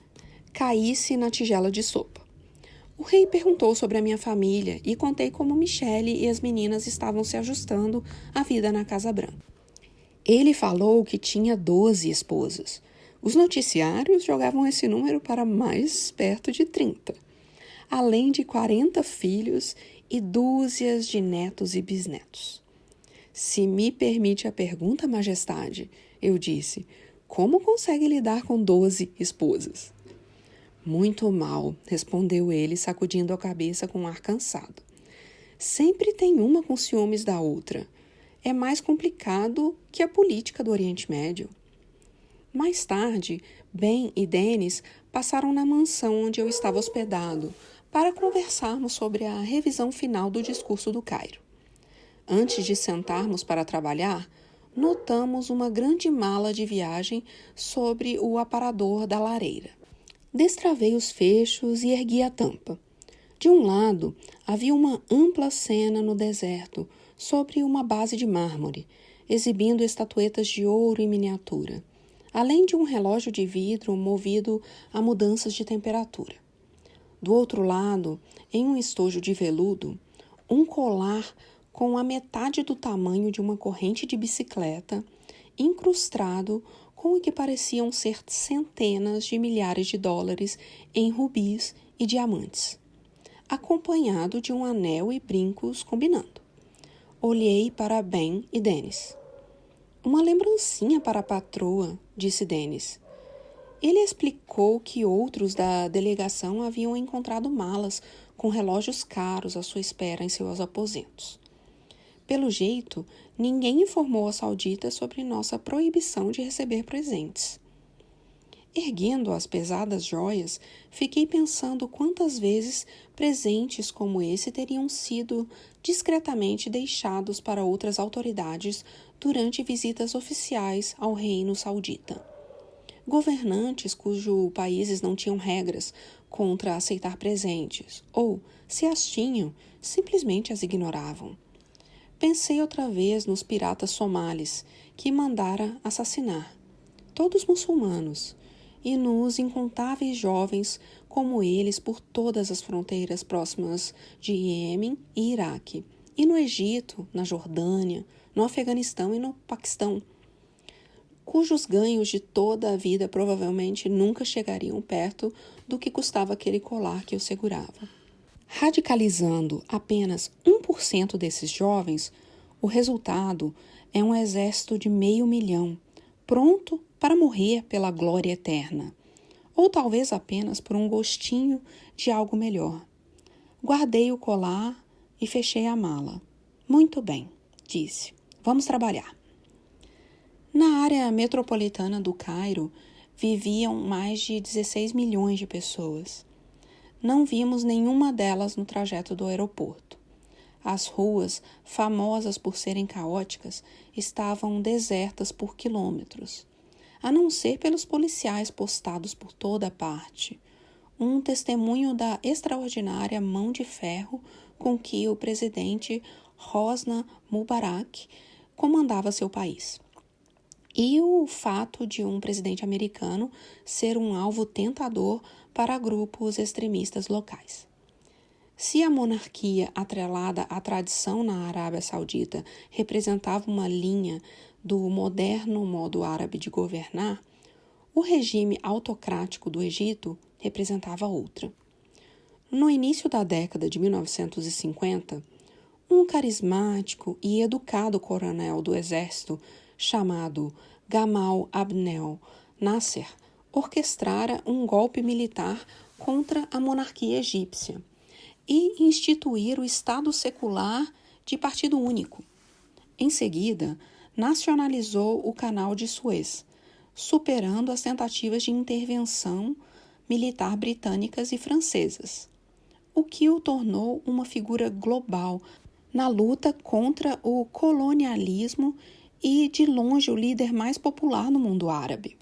caísse na tigela de sopa. O rei perguntou sobre a minha família e contei como Michelle e as meninas estavam se ajustando à vida na Casa Branca. Ele falou que tinha 12 esposas. Os noticiários jogavam esse número para mais perto de 30, além de 40 filhos e dúzias de netos e bisnetos. Se me permite a pergunta, Majestade, eu disse, como consegue lidar com 12 esposas? Muito mal, respondeu ele, sacudindo a cabeça com um ar cansado. Sempre tem uma com ciúmes da outra. É mais complicado que a política do Oriente Médio. Mais tarde, Ben e Dennis passaram na mansão onde eu estava hospedado para conversarmos sobre a revisão final do discurso do Cairo. Antes de sentarmos para trabalhar, notamos uma grande mala de viagem sobre o aparador da lareira. Destravei os fechos e ergui a tampa. De um lado, havia uma ampla cena no deserto, sobre uma base de mármore, exibindo estatuetas de ouro em miniatura, além de um relógio de vidro movido a mudanças de temperatura. Do outro lado, em um estojo de veludo, um colar com a metade do tamanho de uma corrente de bicicleta, incrustado com o que pareciam ser centenas de milhares de dólares em rubis e diamantes, acompanhado de um anel e brincos combinando. Olhei para Ben e Dennis. Uma lembrancinha para a patroa, disse Dennis. Ele explicou que outros da delegação haviam encontrado malas com relógios caros à sua espera em seus aposentos. Pelo jeito, ninguém informou a saudita sobre nossa proibição de receber presentes. Erguendo as pesadas joias, fiquei pensando quantas vezes presentes como esse teriam sido discretamente deixados para outras autoridades durante visitas oficiais ao reino saudita. Governantes cujos países não tinham regras contra aceitar presentes, ou, se as tinham, simplesmente as ignoravam. Pensei outra vez nos piratas somalis que mandara assassinar, todos muçulmanos, e nos incontáveis jovens como eles por todas as fronteiras próximas de Iêmen e Iraque, e no Egito, na Jordânia, no Afeganistão e no Paquistão, cujos ganhos de toda a vida provavelmente nunca chegariam perto do que custava aquele colar que eu segurava. Radicalizando apenas 1% desses jovens, o resultado é um exército de 500 mil, pronto para morrer pela glória eterna, ou talvez apenas por um gostinho de algo melhor. Guardei o colar e fechei a mala. Muito bem, disse. Vamos trabalhar. Na área metropolitana do Cairo, viviam mais de 16 milhões de pessoas. Não vimos nenhuma delas no trajeto do aeroporto. As ruas, famosas por serem caóticas, estavam desertas por quilômetros, a não ser pelos policiais postados por toda a parte, um testemunho da extraordinária mão de ferro com que o presidente Hosni Mubarak comandava seu país. E o fato de um presidente americano ser um alvo tentador para grupos extremistas locais. Se a monarquia atrelada à tradição na Arábia Saudita representava uma linha do moderno modo árabe de governar, o regime autocrático do Egito representava outra. No início da década de 1950, um carismático e educado coronel do exército chamado Gamal Abdel Nasser orquestrara um golpe militar contra a monarquia egípcia e instituir o Estado secular de partido único. Em seguida, nacionalizou o Canal de Suez, superando as tentativas de intervenção militar britânicas e francesas, o que o tornou uma figura global na luta contra o colonialismo e, de longe, o líder mais popular no mundo árabe.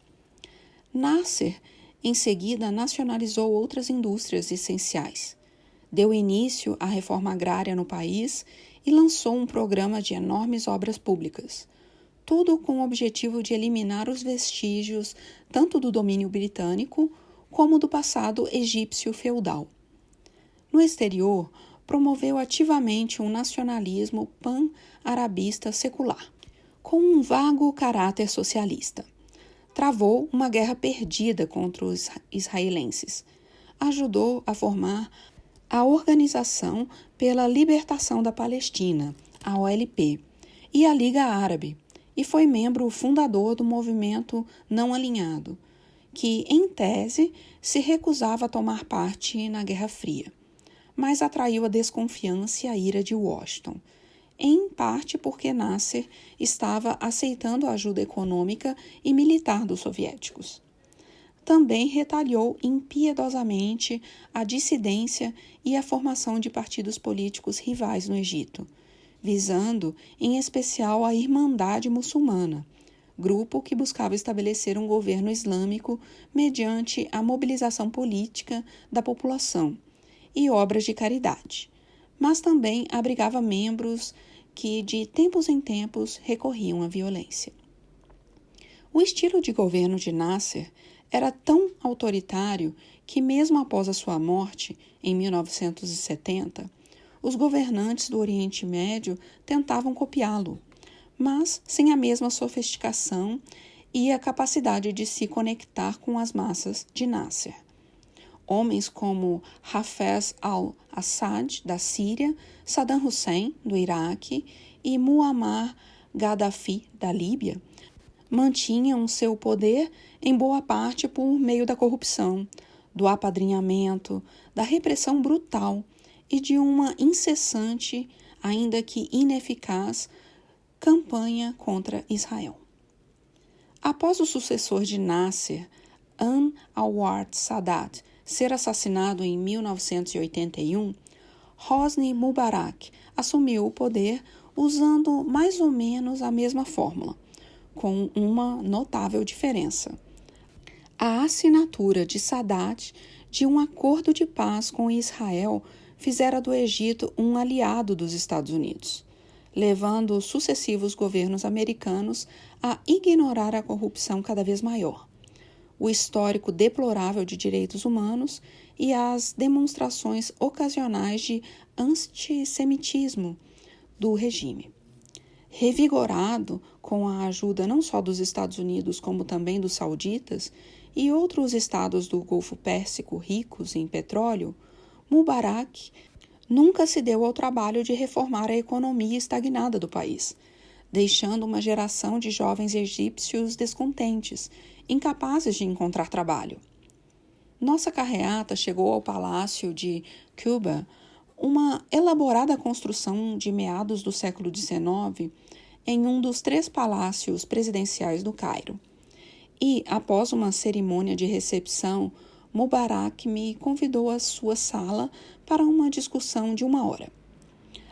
Nasser, em seguida, nacionalizou outras indústrias essenciais, deu início à reforma agrária no país e lançou um programa de enormes obras públicas, tudo com o objetivo de eliminar os vestígios tanto do domínio britânico como do passado egípcio feudal. No exterior, promoveu ativamente um nacionalismo pan-arabista secular, com um vago caráter socialista. Travou uma guerra perdida contra os israelenses. Ajudou a formar a Organização pela Libertação da Palestina, a OLP, e a Liga Árabe, e foi membro fundador do movimento não alinhado, que, em tese, se recusava a tomar parte na Guerra Fria, mas atraiu a desconfiança e a ira de Washington, em parte porque Nasser estava aceitando a ajuda econômica e militar dos soviéticos. Também retalhou impiedosamente a dissidência e a formação de partidos políticos rivais no Egito, visando, em especial, a Irmandade Muçulmana, grupo que buscava estabelecer um governo islâmico mediante a mobilização política da população e obras de caridade, mas também abrigava membros que, de tempos em tempos, recorriam à violência. O estilo de governo de Nasser era tão autoritário que, mesmo após a sua morte, em 1970, os governantes do Oriente Médio tentavam copiá-lo, mas sem a mesma sofisticação e a capacidade de se conectar com as massas de Nasser. Homens como Hafez al-Assad, da Síria, Saddam Hussein, do Iraque, e Muammar Gaddafi, da Líbia, mantinham seu poder em boa parte por meio da corrupção, do apadrinhamento, da repressão brutal e de uma incessante, ainda que ineficaz, campanha contra Israel. Após o sucessor de Nasser, Anwar Sadat, ser assassinado em 1981, Hosni Mubarak assumiu o poder usando mais ou menos a mesma fórmula, com uma notável diferença: a assinatura de Sadat de um acordo de paz com Israel fizera do Egito um aliado dos Estados Unidos, levando os sucessivos governos americanos a ignorar a corrupção cada vez maior, o histórico deplorável de direitos humanos e as demonstrações ocasionais de antissemitismo do regime. Revigorado com a ajuda não só dos Estados Unidos, como também dos sauditas e outros estados do Golfo Pérsico ricos em petróleo, Mubarak nunca se deu ao trabalho de reformar a economia estagnada do país, deixando uma geração de jovens egípcios descontentes, incapazes de encontrar trabalho. Nossa carreata chegou ao Palácio de Quba, uma elaborada construção de meados do século XIX, em um dos 3 palácios presidenciais do Cairo. E, após uma cerimônia de recepção, Mubarak me convidou à sua sala para uma discussão de 1 hora.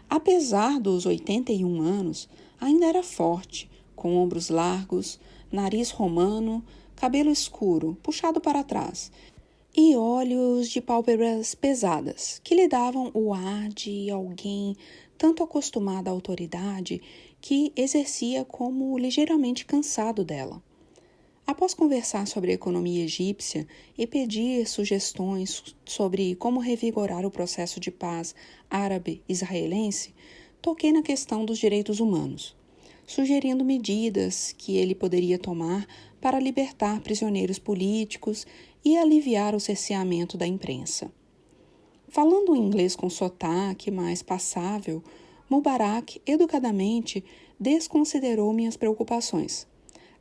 Apesar dos 81 anos, ainda era forte, com ombros largos, nariz romano, cabelo escuro, puxado para trás, e olhos de pálpebras pesadas, que lhe davam o ar de alguém tanto acostumado à autoridade que exercia como ligeiramente cansado dela. Após conversar sobre a economia egípcia e pedir sugestões sobre como revigorar o processo de paz árabe-israelense, toquei na questão dos direitos humanos, sugerindo medidas que ele poderia tomar para libertar prisioneiros políticos e aliviar o cerceamento da imprensa. Falando inglês com sotaque mais passável, Mubarak educadamente desconsiderou minhas preocupações,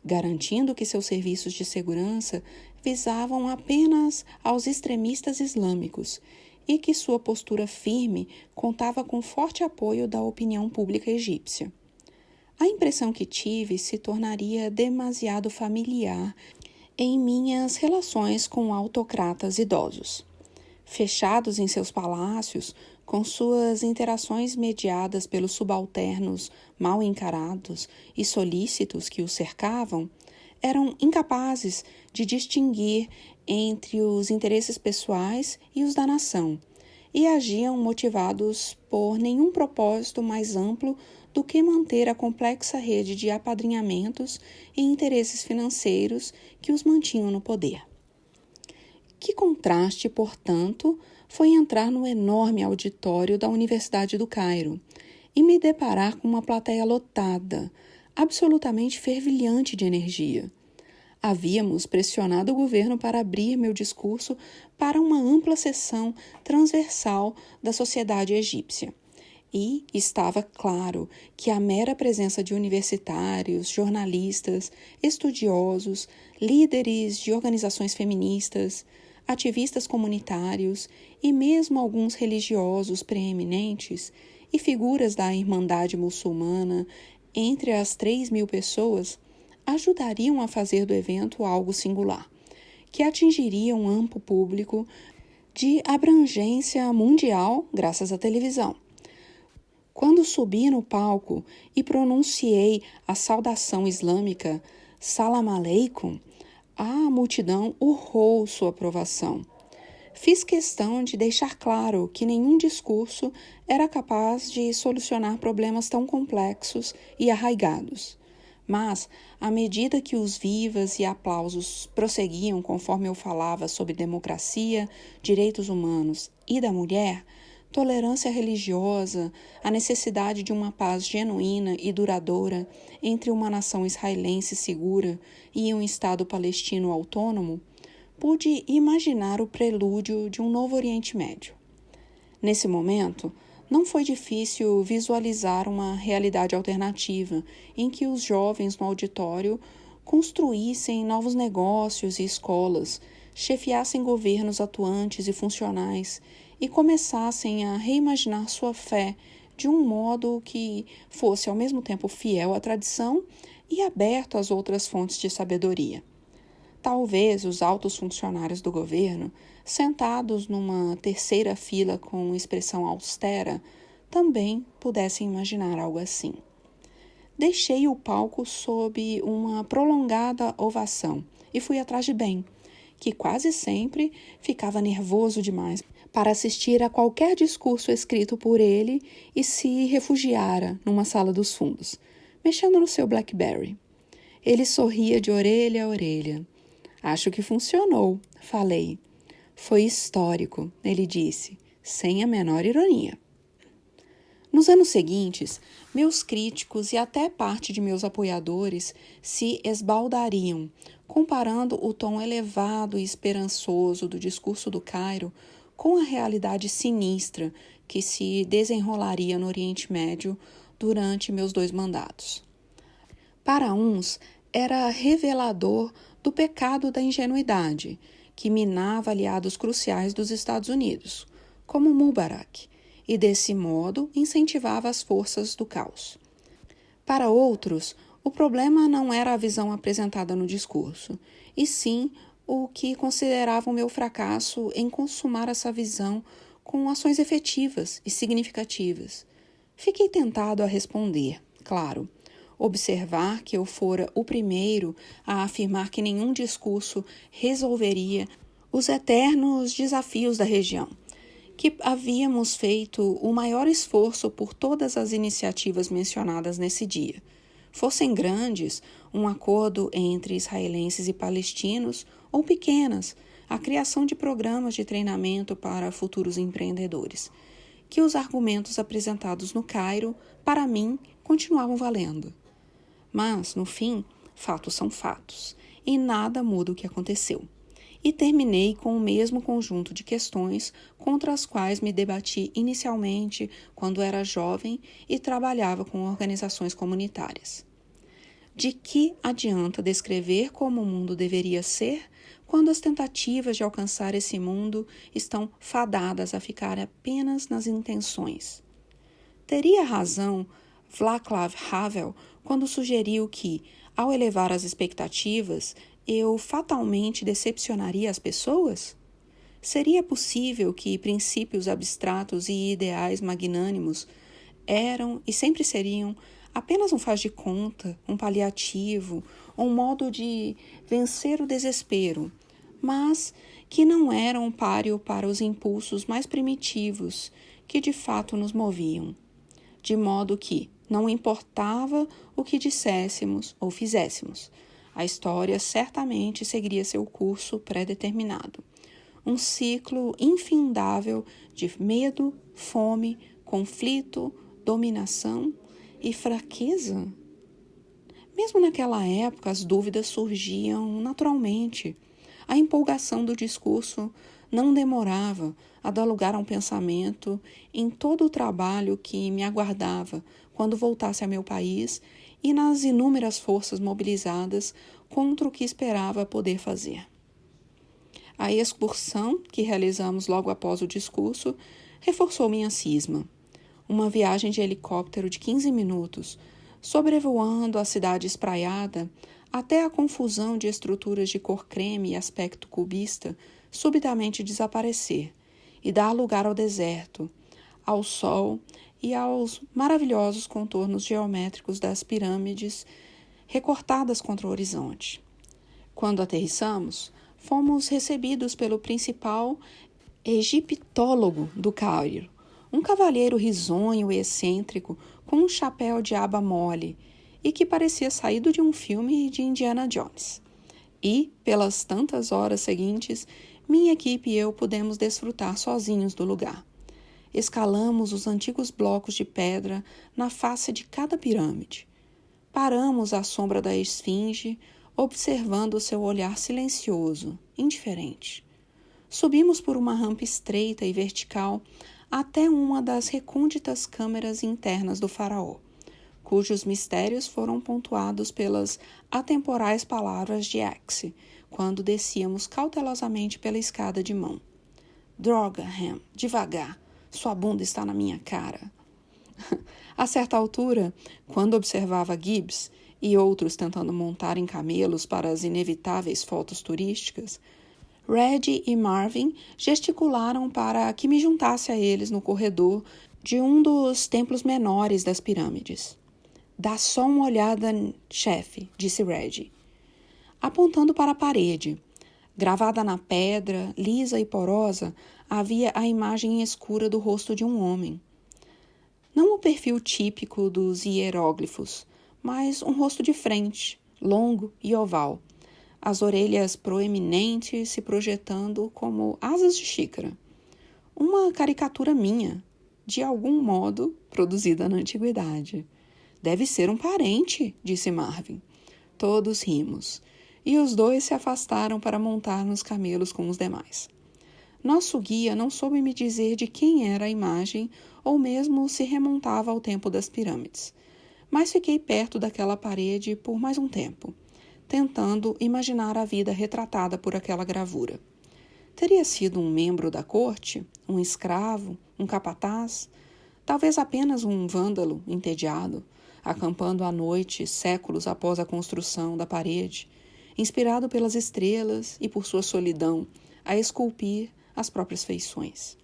garantindo que seus serviços de segurança visavam apenas aos extremistas islâmicos e que sua postura firme contava com forte apoio da opinião pública egípcia. A impressão que tive se tornaria demasiado familiar em minhas relações com autocratas idosos. Fechados em seus palácios, com suas interações mediadas pelos subalternos mal encarados e solícitos que os cercavam, eram incapazes de distinguir entre os interesses pessoais e os da nação, e agiam motivados por nenhum propósito mais amplo do que manter a complexa rede de apadrinhamentos e interesses financeiros que os mantinham no poder. Que contraste, portanto, foi entrar no enorme auditório da Universidade do Cairo e me deparar com uma plateia lotada, absolutamente fervilhante de energia. Havíamos pressionado o governo para abrir meu discurso para uma ampla seção transversal da sociedade egípcia. E estava claro que a mera presença de universitários, jornalistas, estudiosos, líderes de organizações feministas, ativistas comunitários e mesmo alguns religiosos preeminentes e figuras da Irmandade Muçulmana entre as 3.000 pessoas ajudariam a fazer do evento algo singular, que atingiria um amplo público de abrangência mundial graças à televisão. Quando subi no palco e pronunciei a saudação islâmica Salam Aleikum, a multidão urrou sua aprovação. Fiz questão de deixar claro que nenhum discurso era capaz de solucionar problemas tão complexos e arraigados. Mas, à medida que os vivas e aplausos prosseguiam conforme eu falava sobre democracia, direitos humanos e da mulher, tolerância religiosa, a necessidade de uma paz genuína e duradoura entre uma nação israelense segura e um Estado palestino autônomo, pude imaginar o prelúdio de um novo Oriente Médio. Nesse momento, não foi difícil visualizar uma realidade alternativa em que os jovens no auditório construíssem novos negócios e escolas, chefiassem governos atuantes e funcionais e começassem a reimaginar sua fé de um modo que fosse ao mesmo tempo fiel à tradição e aberto às outras fontes de sabedoria. Talvez os altos funcionários do governo, sentados numa terceira fila com expressão austera, também pudessem imaginar algo assim. Deixei o palco sob uma prolongada ovação e fui atrás de Ben, que quase sempre ficava nervoso demais para assistir a qualquer discurso escrito por ele e se refugiara numa sala dos fundos, mexendo no seu BlackBerry. Ele sorria de orelha a orelha. Acho que funcionou, falei. Foi histórico, ele disse, sem a menor ironia. Nos anos seguintes, meus críticos e até parte de meus apoiadores se esbaldariam, comparando o tom elevado e esperançoso do discurso do Cairo com a realidade sinistra que se desenrolaria no Oriente Médio durante meus 2 mandatos. Para uns, era revelador do pecado da ingenuidade, que minava aliados cruciais dos Estados Unidos, como Mubarak, e desse modo incentivava as forças do caos. Para outros, o problema não era a visão apresentada no discurso, e sim o que consideravam meu fracasso em consumar essa visão com ações efetivas e significativas. Fiquei tentado a responder, claro, observar que eu fora o primeiro a afirmar que nenhum discurso resolveria os eternos desafios da região, que havíamos feito o maior esforço por todas as iniciativas mencionadas nesse dia. Fossem grandes, um acordo entre israelenses e palestinos, ou pequenas, a criação de programas de treinamento para futuros empreendedores, que os argumentos apresentados no Cairo, para mim, continuavam valendo. Mas, no fim, fatos são fatos, e nada muda o que aconteceu. E terminei com o mesmo conjunto de questões contra as quais me debati inicialmente quando era jovem e trabalhava com organizações comunitárias. De que adianta descrever como o mundo deveria ser quando as tentativas de alcançar esse mundo estão fadadas a ficar apenas nas intenções? Teria razão Václav Havel quando sugeriu que, ao elevar as expectativas, eu fatalmente decepcionaria as pessoas? Seria possível que princípios abstratos e ideais magnânimos eram e sempre seriam apenas um faz de conta, um paliativo, um modo de vencer o desespero, mas que não eram páreo para os impulsos mais primitivos que de fato nos moviam, de modo que não importava o que disséssemos ou fizéssemos, a história certamente seguiria seu curso pré-determinado. Um ciclo infindável de medo, fome, conflito, dominação e fraqueza. Mesmo naquela época, as dúvidas surgiam naturalmente. A empolgação do discurso não demorava a dar lugar a um pensamento em todo o trabalho que me aguardava quando voltasse a meu país e nas inúmeras forças mobilizadas contra o que esperava poder fazer. A excursão que realizamos logo após o discurso reforçou minha cisma. Uma viagem de helicóptero de 15 minutos, sobrevoando a cidade espraiada, até a confusão de estruturas de cor creme e aspecto cubista subitamente desaparecer e dar lugar ao deserto, ao sol e aos maravilhosos contornos geométricos das pirâmides recortadas contra o horizonte. Quando aterrissamos, fomos recebidos pelo principal egiptólogo do Cairo, um cavalheiro risonho e excêntrico com um chapéu de aba mole e que parecia saído de um filme de Indiana Jones. E, pelas tantas horas seguintes, minha equipe e eu pudemos desfrutar sozinhos do lugar. Escalamos os antigos blocos de pedra na face de cada pirâmide. Paramos à sombra da esfinge, observando seu olhar silencioso, indiferente. Subimos por uma rampa estreita e vertical até uma das recônditas câmeras internas do faraó, cujos mistérios foram pontuados pelas atemporais palavras de X, quando descíamos cautelosamente pela escada de mão. Droga, Ham, devagar, sua bunda está na minha cara. A certa altura, quando observava Gibbs e outros tentando montar em camelos para as inevitáveis fotos turísticas, Red e Marvin gesticularam para que me juntasse a eles no corredor de um dos templos menores das pirâmides. Dá só uma olhada, chefe, disse Red, apontando para a parede. Gravada na pedra, lisa e porosa, havia a imagem escura do rosto de um homem. Não o perfil típico dos hieróglifos, mas um rosto de frente, longo e oval, as orelhas proeminentes se projetando como asas de xícara. Uma caricatura minha, de algum modo produzida na antiguidade. Deve ser um parente, disse Marvin. Todos rimos, e os dois se afastaram para montar nos camelos com os demais. Nosso guia não soube me dizer de quem era a imagem ou mesmo se remontava ao tempo das pirâmides, mas fiquei perto daquela parede por mais um tempo, tentando imaginar a vida retratada por aquela gravura. Teria sido um membro da corte, um escravo, um capataz, talvez apenas um vândalo entediado, acampando à noite séculos após a construção da parede, inspirado pelas estrelas e por sua solidão, a esculpir as próprias feições.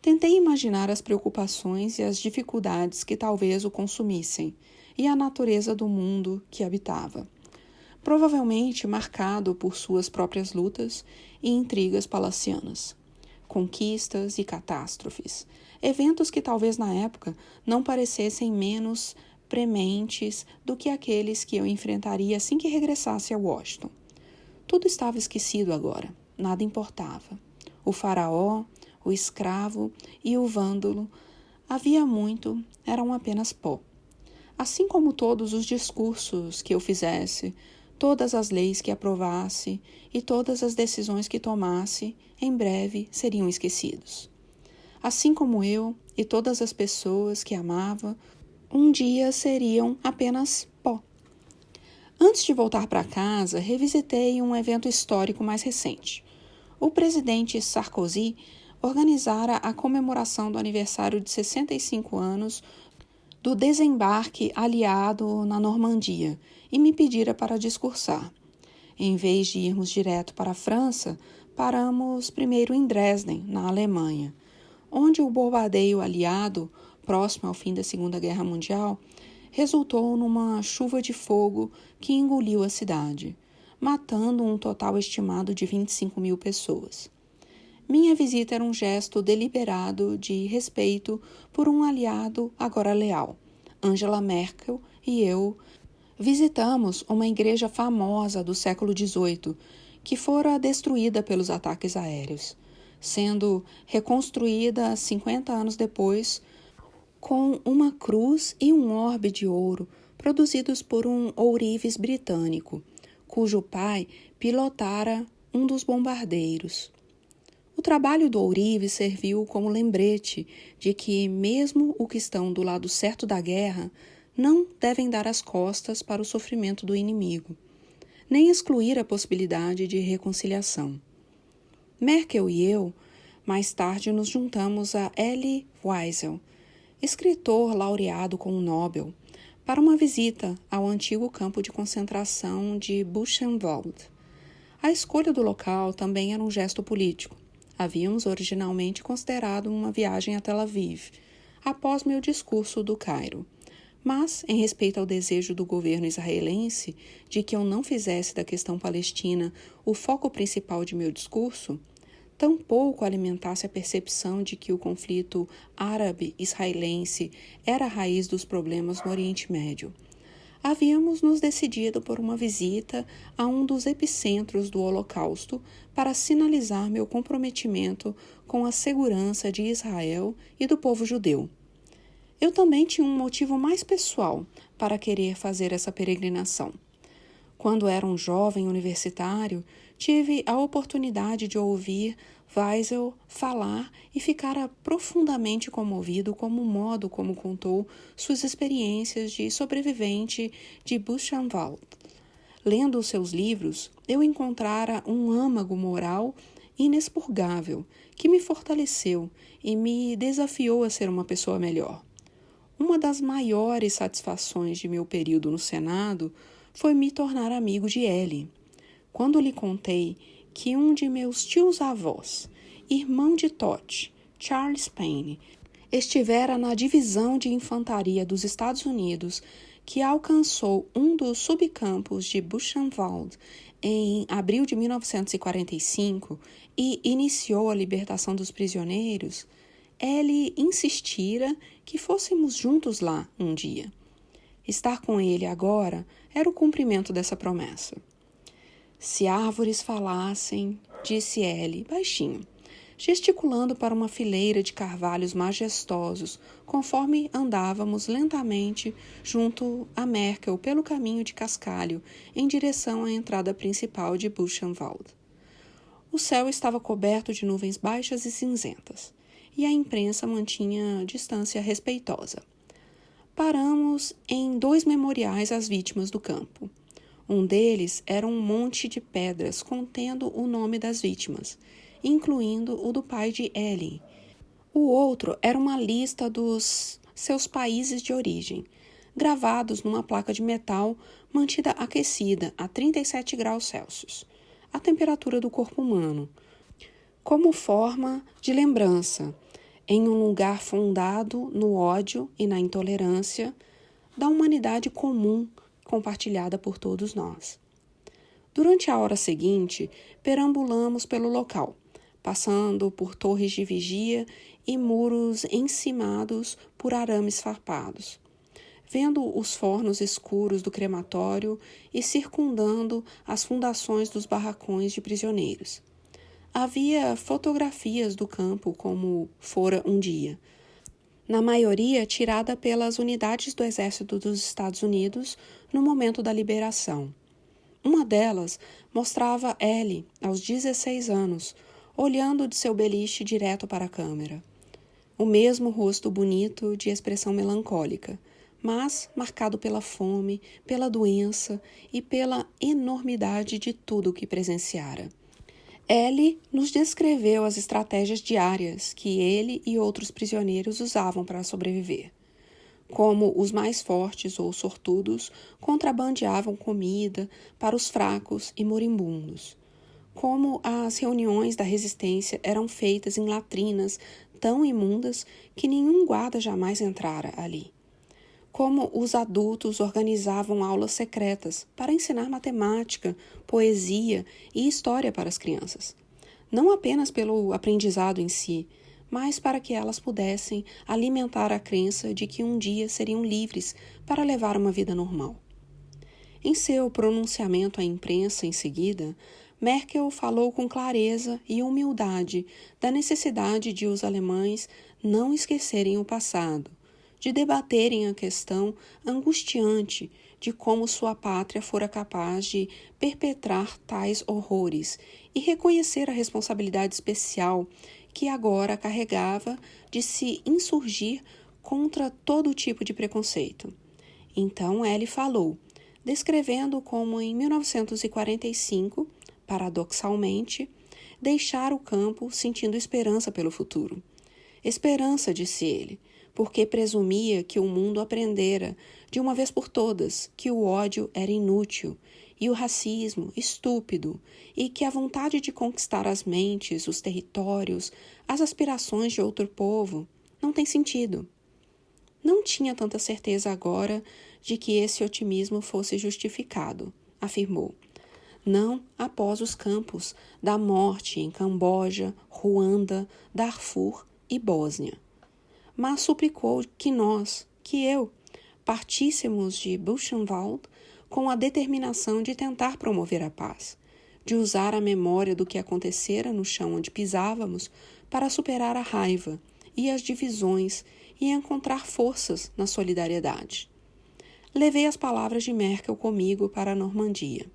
Tentei imaginar as preocupações e as dificuldades que talvez o consumissem e a natureza do mundo que habitava, provavelmente marcado por suas próprias lutas e intrigas palacianas, conquistas e catástrofes, eventos que talvez na época não parecessem menos prementes do que aqueles que eu enfrentaria assim que regressasse a Washington. Tudo estava esquecido agora, nada importava. O faraó, o escravo e o vândalo, havia muito, eram apenas pó. Assim como todos os discursos que eu fizesse, todas as leis que aprovasse e todas as decisões que tomasse, em breve seriam esquecidos. Assim como eu e todas as pessoas que amava, um dia seriam apenas pó. Antes de voltar para casa, revisitei um evento histórico mais recente. O presidente Sarkozy organizara a comemoração do aniversário de 65 anos do desembarque aliado na Normandia e me pedira para discursar. Em vez de irmos direto para a França, paramos primeiro em Dresden, na Alemanha, onde o bombardeio aliado, próximo ao fim da Segunda Guerra Mundial, resultou numa chuva de fogo que engoliu a cidade, matando um total estimado de 25 mil pessoas. Minha visita era um gesto deliberado de respeito por um aliado agora leal. Angela Merkel e eu visitamos uma igreja famosa do século XVIII, que fora destruída pelos ataques aéreos, sendo reconstruída 50 anos depois com uma cruz e um orbe de ouro produzidos por um ourives britânico, cujo pai pilotara um dos bombardeiros. O trabalho do ourives serviu como lembrete de que, mesmo os que estão do lado certo da guerra, não devem dar as costas para o sofrimento do inimigo, nem excluir a possibilidade de reconciliação. Merkel e eu, mais tarde, nos juntamos a Elie Wiesel, escritor laureado com o Nobel, para uma visita ao antigo campo de concentração de Buchenwald. A escolha do local também era um gesto político. Havíamos originalmente considerado uma viagem a Tel Aviv, após meu discurso do Cairo. Mas, em respeito ao desejo do governo israelense de que eu não fizesse da questão palestina o foco principal de meu discurso, tampouco alimentasse a percepção de que o conflito árabe-israelense era a raiz dos problemas no Oriente Médio. Havíamos nos decidido por uma visita a um dos epicentros do Holocausto para sinalizar meu comprometimento com a segurança de Israel e do povo judeu. Eu também tinha um motivo mais pessoal para querer fazer essa peregrinação. Quando era um jovem universitário, tive a oportunidade de ouvir Wiesel falar e ficara profundamente comovido com o modo como contou suas experiências de sobrevivente de Buchenwald. Lendo os seus livros, eu encontrara um âmago moral inexpurgável que me fortaleceu e me desafiou a ser uma pessoa melhor. Uma das maiores satisfações de meu período no Senado foi me tornar amigo de Elie. Quando lhe contei que um de meus tios-avós, irmão de Todt, Charles Payne, estivera na divisão de infantaria dos Estados Unidos que alcançou um dos subcampos de Buchenwald em abril de 1945 e iniciou a libertação dos prisioneiros, Elie insistira que fôssemos juntos lá um dia. Estar com ele agora era o cumprimento dessa promessa. Se árvores falassem, disse Elie, baixinho, gesticulando para uma fileira de carvalhos majestosos, conforme andávamos lentamente junto a Merkel pelo caminho de cascalho, em direção à entrada principal de Buchenwald. O céu estava coberto de nuvens baixas e cinzentas, e a imprensa mantinha distância respeitosa. Paramos em 2 memoriais às vítimas do campo. Um deles era um monte de pedras contendo o nome das vítimas, incluindo o do pai de Elie. O outro era uma lista dos seus países de origem, gravados numa placa de metal mantida aquecida a 37 graus Celsius, a temperatura do corpo humano, como forma de lembrança, em um lugar fundado no ódio e na intolerância da humanidade comum compartilhada por todos nós. Durante a hora seguinte, perambulamos pelo local, passando por torres de vigia e muros encimados por arames farpados, vendo os fornos escuros do crematório e circundando as fundações dos barracões de prisioneiros. Havia fotografias do campo como fora um dia, na maioria tirada pelas unidades do Exército dos Estados Unidos no momento da liberação. Uma delas mostrava Elie, aos 16 anos, olhando de seu beliche direto para a câmera. O mesmo rosto bonito de expressão melancólica, mas marcado pela fome, pela doença e pela enormidade de tudo o que presenciara. Ellie nos descreveu as estratégias diárias que ele e outros prisioneiros usavam para sobreviver. Como os mais fortes ou sortudos contrabandeavam comida para os fracos e moribundos. Como as reuniões da resistência eram feitas em latrinas tão imundas que nenhum guarda jamais entrara ali. Como os adultos organizavam aulas secretas para ensinar matemática, poesia e história para as crianças. Não apenas pelo aprendizado em si, mas para que elas pudessem alimentar a crença de que um dia seriam livres para levar uma vida normal. Em seu pronunciamento à imprensa em seguida, Merkel falou com clareza e humildade da necessidade de os alemães não esquecerem o passado, de debaterem a questão angustiante de como sua pátria fora capaz de perpetrar tais horrores e reconhecer a responsabilidade especial que agora carregava de se insurgir contra todo tipo de preconceito. Então Ellie falou, descrevendo como em 1945, paradoxalmente, deixara o campo sentindo esperança pelo futuro. Esperança, disse ele, porque presumia que o mundo aprendera, de uma vez por todas, que o ódio era inútil e o racismo estúpido, e que a vontade de conquistar as mentes, os territórios, as aspirações de outro povo não tem sentido. Não tinha tanta certeza agora de que esse otimismo fosse justificado, afirmou. Não após os campos da morte em Camboja, Ruanda, Darfur e Bósnia. Mas suplicou que nós, que eu, partíssemos de Buchenwald com a determinação de tentar promover a paz, de usar a memória do que acontecera no chão onde pisávamos para superar a raiva e as divisões e encontrar forças na solidariedade. Levei as palavras de Merkel comigo para a Normandia,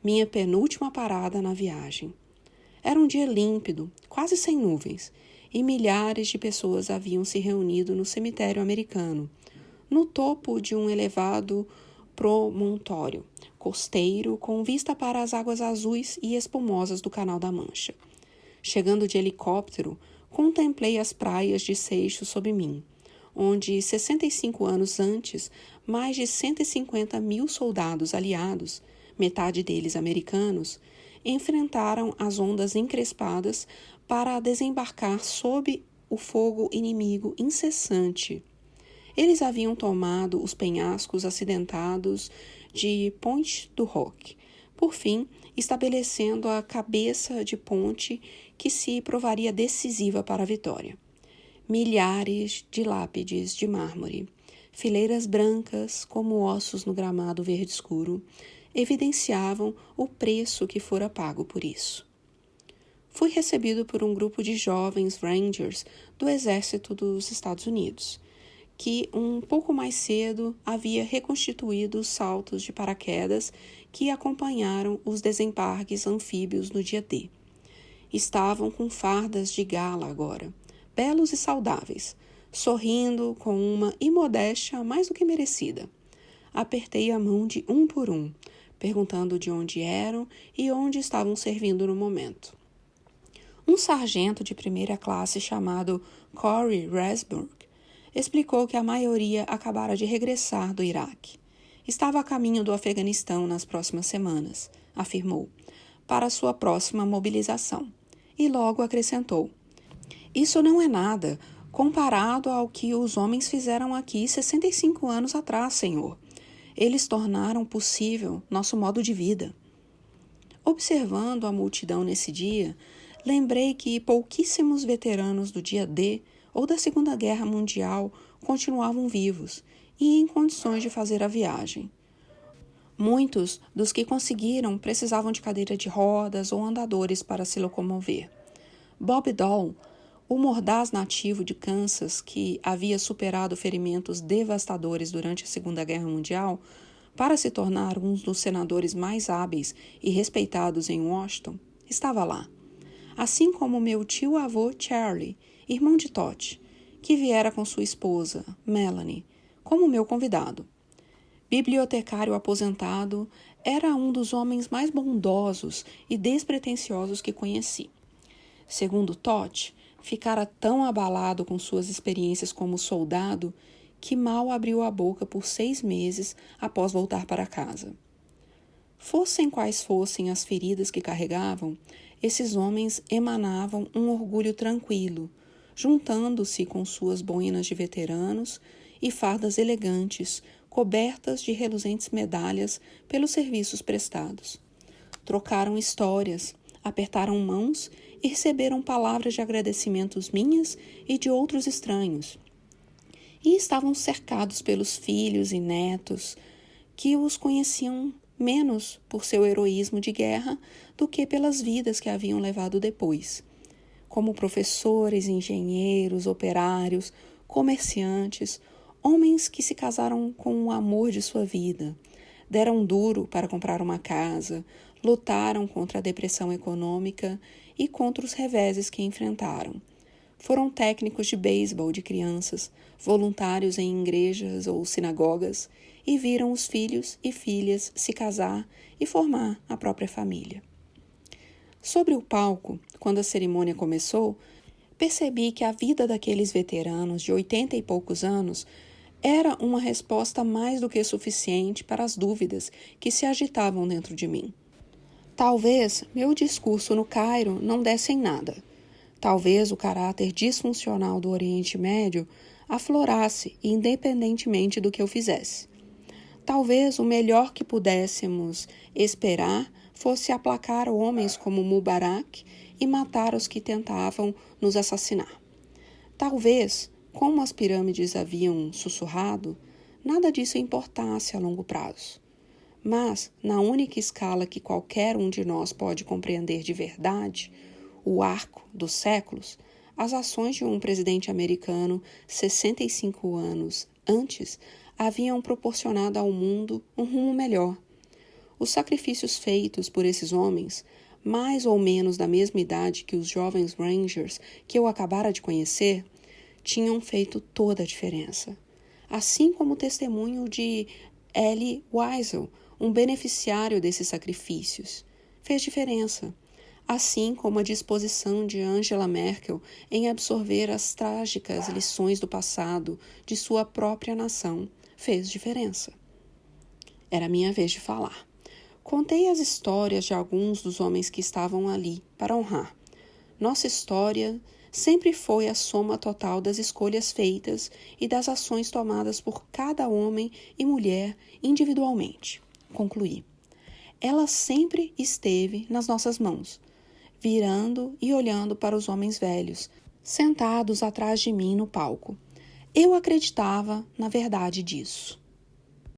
minha penúltima parada na viagem. Era um dia límpido, quase sem nuvens, e milhares de pessoas haviam se reunido no cemitério americano, no topo de um elevado promontório costeiro com vista para as águas azuis e espumosas do Canal da Mancha. Chegando de helicóptero, contemplei as praias de Seixo sob mim, onde 65 anos antes, mais de 150 mil soldados aliados, metade deles americanos, enfrentaram as ondas encrespadas para desembarcar sob o fogo inimigo incessante. Eles haviam tomado os penhascos acidentados de Pointe du Hoc, por fim, estabelecendo a cabeça de ponte que se provaria decisiva para a vitória. Milhares de lápides de mármore, fileiras brancas como ossos no gramado verde escuro, evidenciavam o preço que fora pago por isso. Fui recebido por um grupo de jovens Rangers do Exército dos Estados Unidos, que um pouco mais cedo havia reconstituído os saltos de paraquedas que acompanharam os desembarques anfíbios no dia D. Estavam com fardas de gala agora, belos e saudáveis, sorrindo com uma imodéstia mais do que merecida. Apertei a mão de um por um, perguntando de onde eram e onde estavam servindo no momento. Um sargento de primeira classe chamado Corey Rasberg explicou que a maioria acabara de regressar do Iraque. Estava a caminho do Afeganistão nas próximas semanas, afirmou, para sua próxima mobilização. E logo acrescentou, isso não é nada comparado ao que os homens fizeram aqui 65 anos atrás, senhor. Eles tornaram possível nosso modo de vida. Observando a multidão nesse dia, lembrei que pouquíssimos veteranos do dia D ou da Segunda Guerra Mundial continuavam vivos e em condições de fazer a viagem. Muitos dos que conseguiram precisavam de cadeira de rodas ou andadores para se locomover. Bob Dole, o mordaz nativo de Kansas que havia superado ferimentos devastadores durante a Segunda Guerra Mundial para se tornar um dos senadores mais hábeis e respeitados em Washington, estava lá. Assim como meu tio-avô Charlie, irmão de Tot, que viera com sua esposa, Melanie, como meu convidado. Bibliotecário aposentado, era um dos homens mais bondosos e despretensiosos que conheci. Segundo Todd, ficara tão abalado com suas experiências como soldado que mal abriu a boca por 6 meses após voltar para casa. Fossem quais fossem as feridas que carregavam, esses homens emanavam um orgulho tranquilo, juntando-se com suas boinas de veteranos e fardas elegantes, cobertas de reluzentes medalhas pelos serviços prestados. Trocaram histórias, apertaram mãos e receberam palavras de agradecimentos minhas e de outros estranhos. E estavam cercados pelos filhos e netos que os conheciam menos por seu heroísmo de guerra do que pelas vidas que haviam levado depois, como professores, engenheiros, operários, comerciantes, homens que se casaram com o amor de sua vida, deram duro para comprar uma casa, lutaram contra a depressão econômica e contra os reveses que enfrentaram. Foram técnicos de beisebol de crianças, voluntários em igrejas ou sinagogas, e viram os filhos e filhas se casar e formar a própria família. Sobre o palco, quando a cerimônia começou, percebi que a vida daqueles veteranos de 80 e poucos anos era uma resposta mais do que suficiente para as dúvidas que se agitavam dentro de mim. Talvez meu discurso no Cairo não desse em nada. Talvez o caráter disfuncional do Oriente Médio aflorasse independentemente do que eu fizesse. Talvez o melhor que pudéssemos esperar fosse aplacar homens como Mubarak e matar os que tentavam nos assassinar. Talvez, como as pirâmides haviam sussurrado, nada disso importasse a longo prazo. Mas, na única escala que qualquer um de nós pode compreender de verdade, o arco dos séculos, as ações de um presidente americano 65 anos antes haviam proporcionado ao mundo um rumo melhor. Os sacrifícios feitos por esses homens, mais ou menos da mesma idade que os jovens Rangers que eu acabara de conhecer, tinham feito toda a diferença. Assim como o testemunho de Elie Wiesel, um beneficiário desses sacrifícios, fez diferença. Assim como a disposição de Angela Merkel em absorver as trágicas lições do passado de sua própria nação fez diferença. Era minha vez de falar. Contei as histórias de alguns dos homens que estavam ali para honrar. Nossa história sempre foi a soma total das escolhas feitas e das ações tomadas por cada homem e mulher individualmente. Concluí. Ela sempre esteve nas nossas mãos, virando e olhando para os homens velhos, sentados atrás de mim no palco. Eu acreditava na verdade disso.